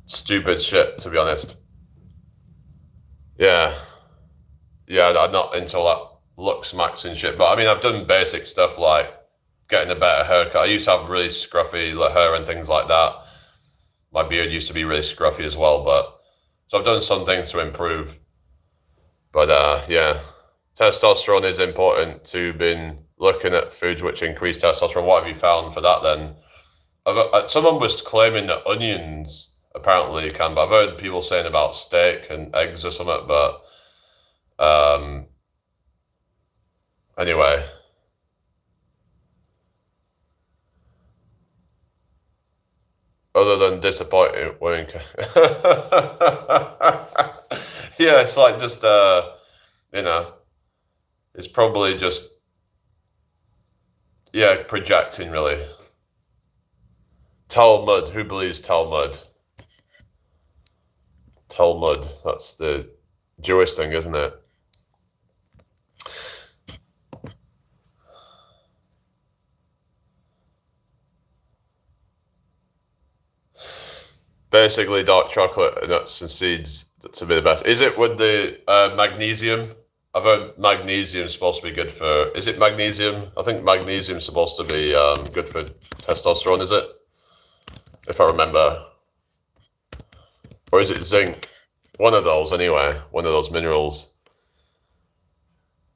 stupid shit, to be honest. Yeah, I'm not into all that looks maxing shit. But I mean, I've done basic stuff like getting a better haircut. I used to have really scruffy hair and things like that. My beard used to be really scruffy as well, but so I've done some things to improve. But yeah, testosterone is important. To been looking at foods which increase testosterone. What have you found for that then? Someone was claiming that onions apparently can, but I've heard people saying about steak and eggs or something. But anyway. other than disappointing. Yeah, it's like just it's probably just projecting really. Talmud, who believes Talmud? Talmud, that's the Jewish thing, isn't it? Basically, dark chocolate, nuts and seeds to be the best. Is it with the magnesium? I've heard magnesium is supposed to be good for. Is it magnesium? I think magnesium is supposed to be good for testosterone. Is it? If I remember, or is it zinc? One of those, anyway. One of those minerals.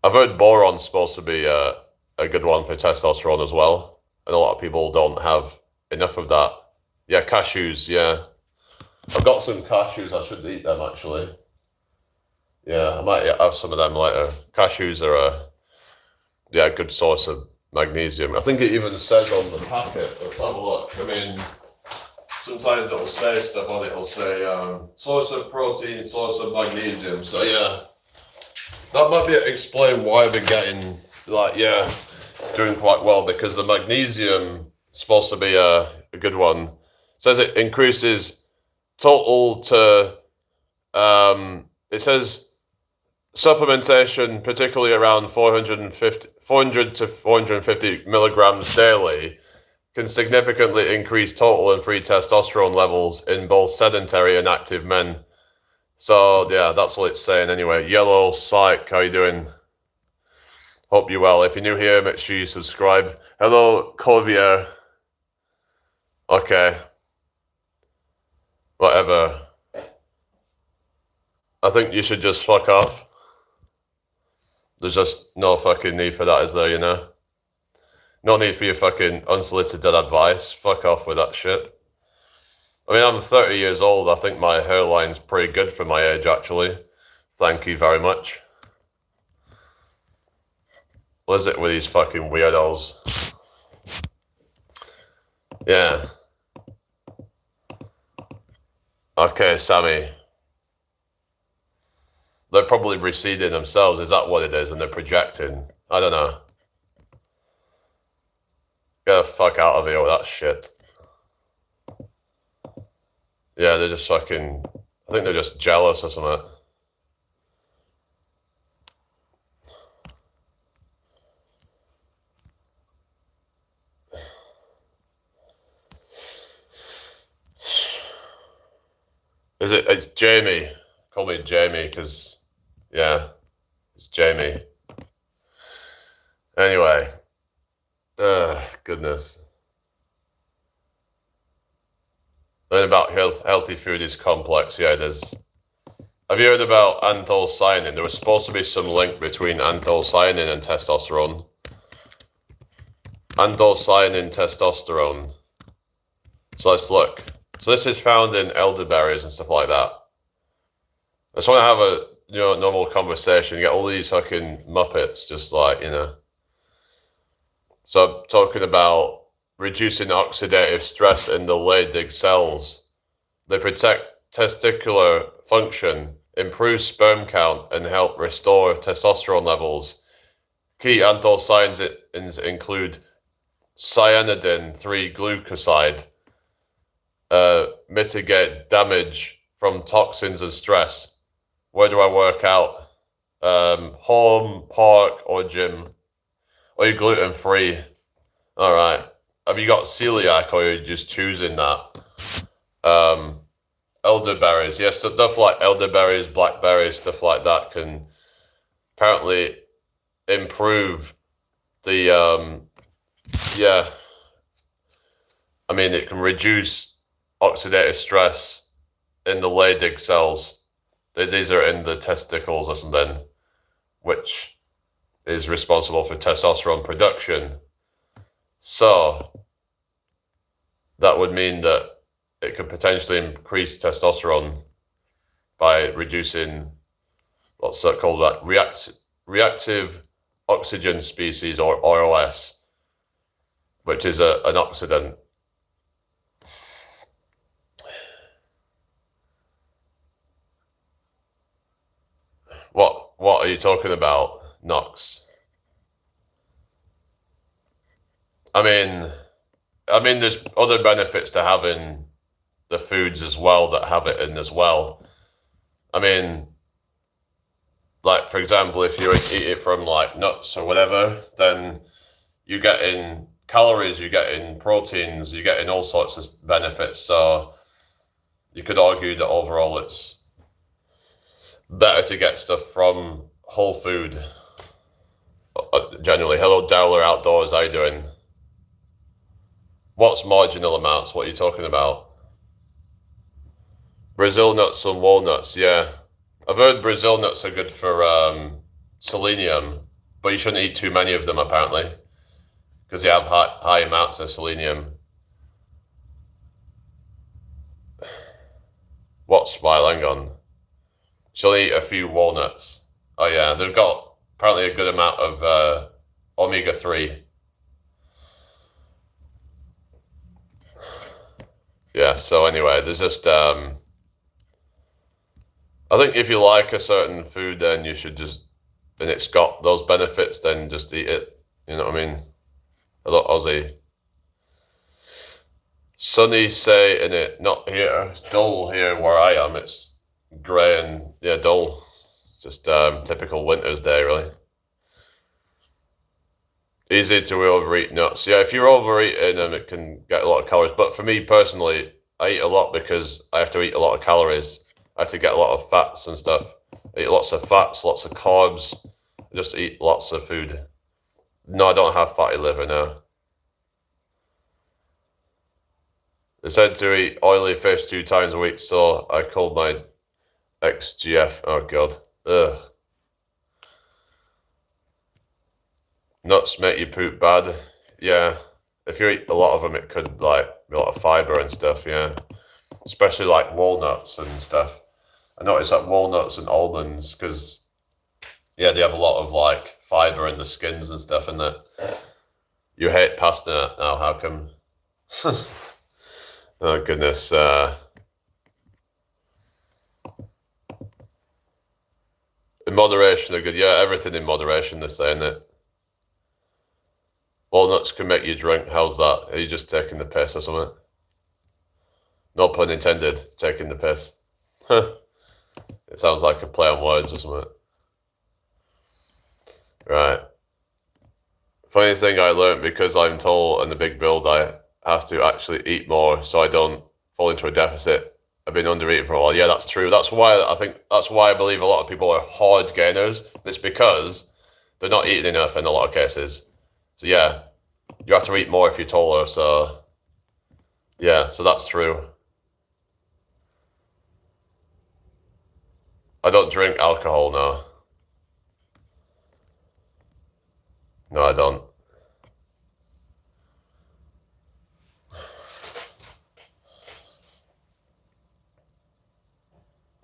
I've heard boron's supposed to be a good one for testosterone as well, and a lot of people don't have enough of that. Yeah, cashews. Yeah. I've got some cashews. I should eat them actually. Yeah, I might have some of them later. Cashews are a good source of magnesium. I think it even says on the packet. Let's have a look. I mean, sometimes it'll say stuff on it. It'll say source of protein, source of magnesium. So yeah, that might be explain why I've been getting doing quite well, because the magnesium is supposed to be a good one. It says it increases total to it says supplementation, particularly around 400 to 450 milligrams daily, can significantly increase total and free testosterone levels in both sedentary and active men. So yeah, that's what it's saying anyway. Yellow Psych, how you doing? Hope you're well. If you're new here, make sure you subscribe. Hello, Colvier. Okay. Whatever. I think you should just fuck off. There's just no fucking need for that, is there, No need for your fucking unsolicited advice. Fuck off with that shit. I mean, I'm 30 years old. I think my hairline's pretty good for my age, actually. Thank you very much. What is it with these fucking weirdos? Yeah. Okay, Sammy. They're probably receding themselves. Is that what it is? And they're projecting? I don't know. Get the fuck out of here with that shit. Yeah, they're just fucking... I think they're just jealous or something. It's Jamie. Call me Jamie, because, yeah, it's Jamie. Anyway. Goodness. Learning about healthy food is complex. Yeah, it is. Have you heard about anthocyanin? There was supposed to be some link between anthocyanin and testosterone. Anthocyanin, testosterone. So let's look. So this is found in elderberries and stuff like that. I just want to have a normal conversation. You get all these fucking muppets just like, So I'm talking about reducing oxidative stress in the Leydig cells. They protect testicular function, improve sperm count, and help restore testosterone levels. Key anthocyanins include cyanidin 3-glucoside, mitigate damage from toxins and stress. Where do I work out? Home, park, or gym? Or you gluten-free? All right. Have you got celiac, or are you just choosing that? Elderberries. Yes, so stuff like elderberries, blackberries, stuff like that can apparently improve the, I mean, it can reduce oxidative stress in the Leydig cells. These are in the testicles or something, which is responsible for testosterone production. So that would mean that it could potentially increase testosterone by reducing what's that called, that reactive oxygen species, or ROS, which is an oxidant. are you talking about, Knox? I mean, there's other benefits to having the foods as well that have it in as well. I mean, like, for example, if you eat it from like nuts or whatever, then you get in calories, you get in proteins, you get in all sorts of benefits. So you could argue that overall it's better to get stuff from whole food. Generally, hello Dowler Outdoors, how you doing? What's marginal amounts? What are you talking about? Brazil nuts and walnuts, yeah. I've heard Brazil nuts are good for selenium, but you shouldn't eat too many of them apparently, because they have high amounts of selenium. What smile? Hang on. She'll eat a few walnuts. Oh yeah, they've got apparently a good amount of omega-3. Yeah, so anyway, there's just I think if you like a certain food, then you should just, and it's got those benefits, then just eat it. You know what I mean? Hello, Aussie. Sunny say in it, not here. It's dull here where I am. It's grey and yeah, dull. Just typical winter's day, really. Easy to overeat nuts. Yeah, if you're overeating, then it can get a lot of calories. But for me personally, I eat a lot because I have to eat a lot of calories. I have to get a lot of fats and stuff. I eat lots of fats, lots of carbs. I just eat lots of food. No, I don't have fatty liver now. They said to eat oily fish 2 times a week, so I called my ex-GF. Oh, God. Ugh. Nuts make you poop bad. Yeah. If you eat a lot of them, it could, like, be a lot of fiber and stuff, yeah. Especially, like, walnuts and stuff. I noticed that walnuts and almonds, because, yeah, they have a lot of, like, fiber in the skins and stuff, and that. You hate pasta now, how come? Oh, goodness. In moderation are good. Yeah, everything in moderation, they're saying it. Walnuts can make you drink. How's that? Are you just taking the piss or something? No pun intended, taking the piss. It sounds like a play on words or something. Right. Funny thing I learned, because I'm tall and a big build, I have to actually eat more so I don't fall into a deficit. I've been under eating for a while. Yeah, that's true. That's why I believe a lot of people are hard gainers. It's because they're not eating enough in a lot of cases. So yeah, you have to eat more if you're taller. So yeah, so that's true. I don't drink alcohol now. No, I don't.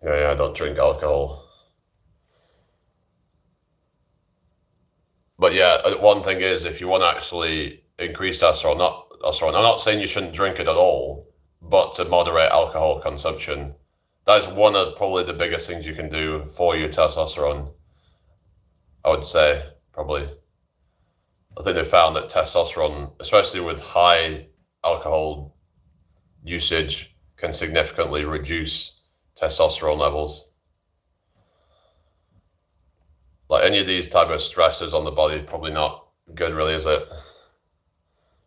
Yeah, I don't drink alcohol. But yeah, one thing is, if you want to actually increase testosterone, I'm not saying you shouldn't drink it at all, but to moderate alcohol consumption. That is one of probably the biggest things you can do for your testosterone. I would say, probably. I think they found that testosterone, especially with high alcohol usage, can significantly reduce testosterone levels. Like any of these type of stresses on the body, probably not good, really, is it?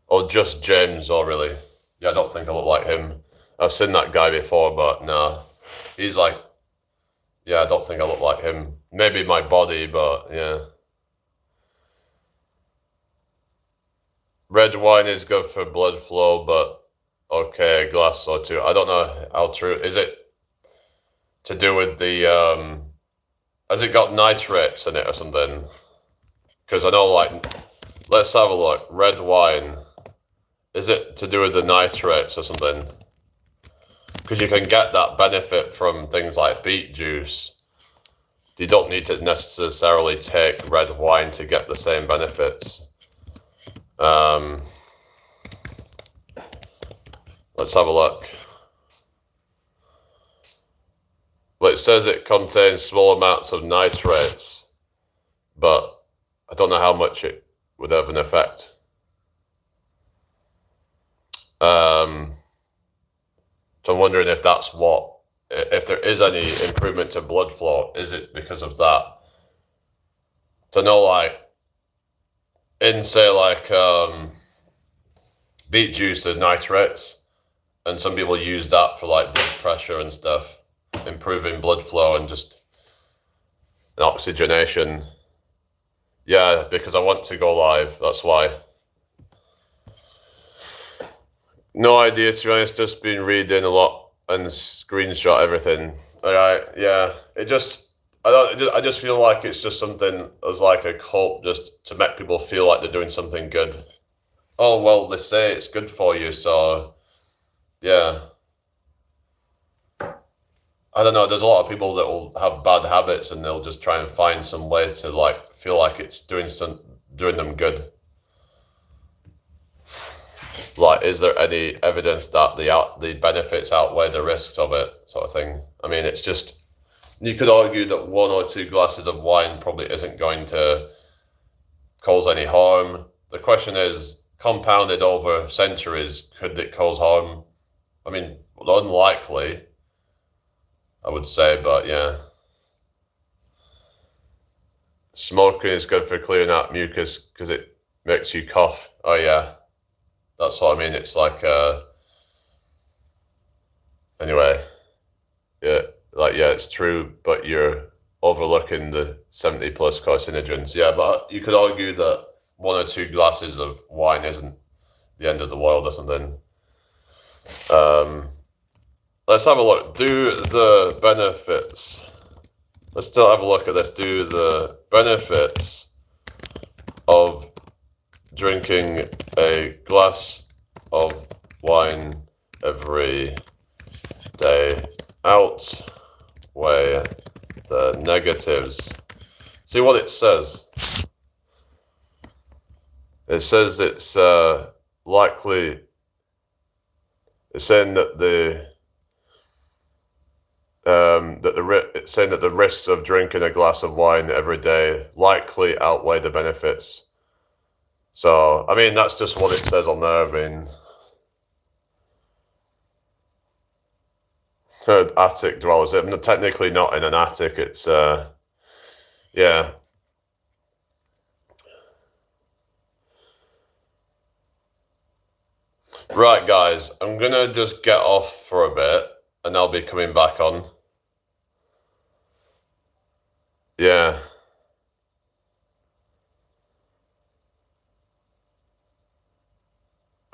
Or just James, or really. Yeah, I don't think I look like him. I've seen that guy before, but no. He's like, yeah, I don't think I look like him. Maybe my body, but yeah. Red wine is good for blood flow, but okay, a glass or two. I don't know how true. Is it to do with the, has it got nitrates in it or something? Because I know, like, let's have a look. Red wine. Is it to do with the nitrates or something? Because you can get that benefit from things like beet juice. You don't need to necessarily take red wine to get the same benefits. Let's have a look. Well, it says it contains small amounts of nitrates. but I don't know how much it would have an effect. So I'm wondering if if there is any improvement to blood flow, is it because of that? To know, like, in say like beet juice, the nitrates, and some people use that for like blood pressure and stuff, improving blood flow and just oxygenation. Yeah, because I want to go live, that's why. No idea, to be honest, just been reading a lot and screenshot everything. Alright, yeah. I just feel like it's just something as like a cult, just to make people feel like they're doing something good. Oh well, they say it's good for you, so yeah. I don't know, there's a lot of people that will have bad habits and they'll just try and find some way to like feel like it's doing them good. Like, is there any evidence that the benefits outweigh the risks of it, sort of thing? I mean, it's just, you could argue that 1 or 2 glasses of wine probably isn't going to cause any harm. The question is, compounded over centuries, could it cause harm? I mean, unlikely, I would say, but yeah. Smoking is good for clearing out mucus because it makes you cough. Oh yeah, that's what I mean. It's like, anyway, yeah, like, yeah, it's true, but you're overlooking the 70 plus carcinogens. Yeah, but you could argue that 1 or 2 glasses of wine isn't the end of the world or something. Let's have a look. Do the benefits. Let's still have a look at this. Do the benefits of drinking a glass of wine every day outweigh the negatives? See what it says. It says it's likely. It's saying that it's saying that the risks of drinking a glass of wine every day likely outweigh the benefits. So, I mean, that's just what it says on there. I mean, attic dwellers. I'm technically not in an attic. It's yeah. Right, guys, I'm gonna just get off for a bit, and I'll be coming back on. Yeah.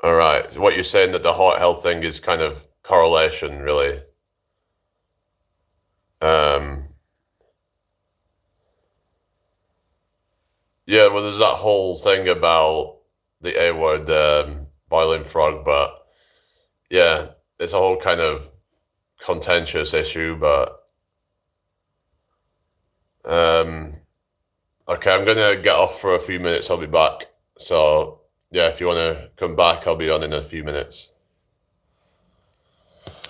All right. What you're saying, that the heart health thing is kind of correlation, really. Yeah, well, there's that whole thing about the A word, boiling frog, but yeah, it's a whole kind of contentious issue, but okay, I'm gonna get off for a few minutes. I'll be back. So yeah, if you want to come back, I'll be on in a few minutes.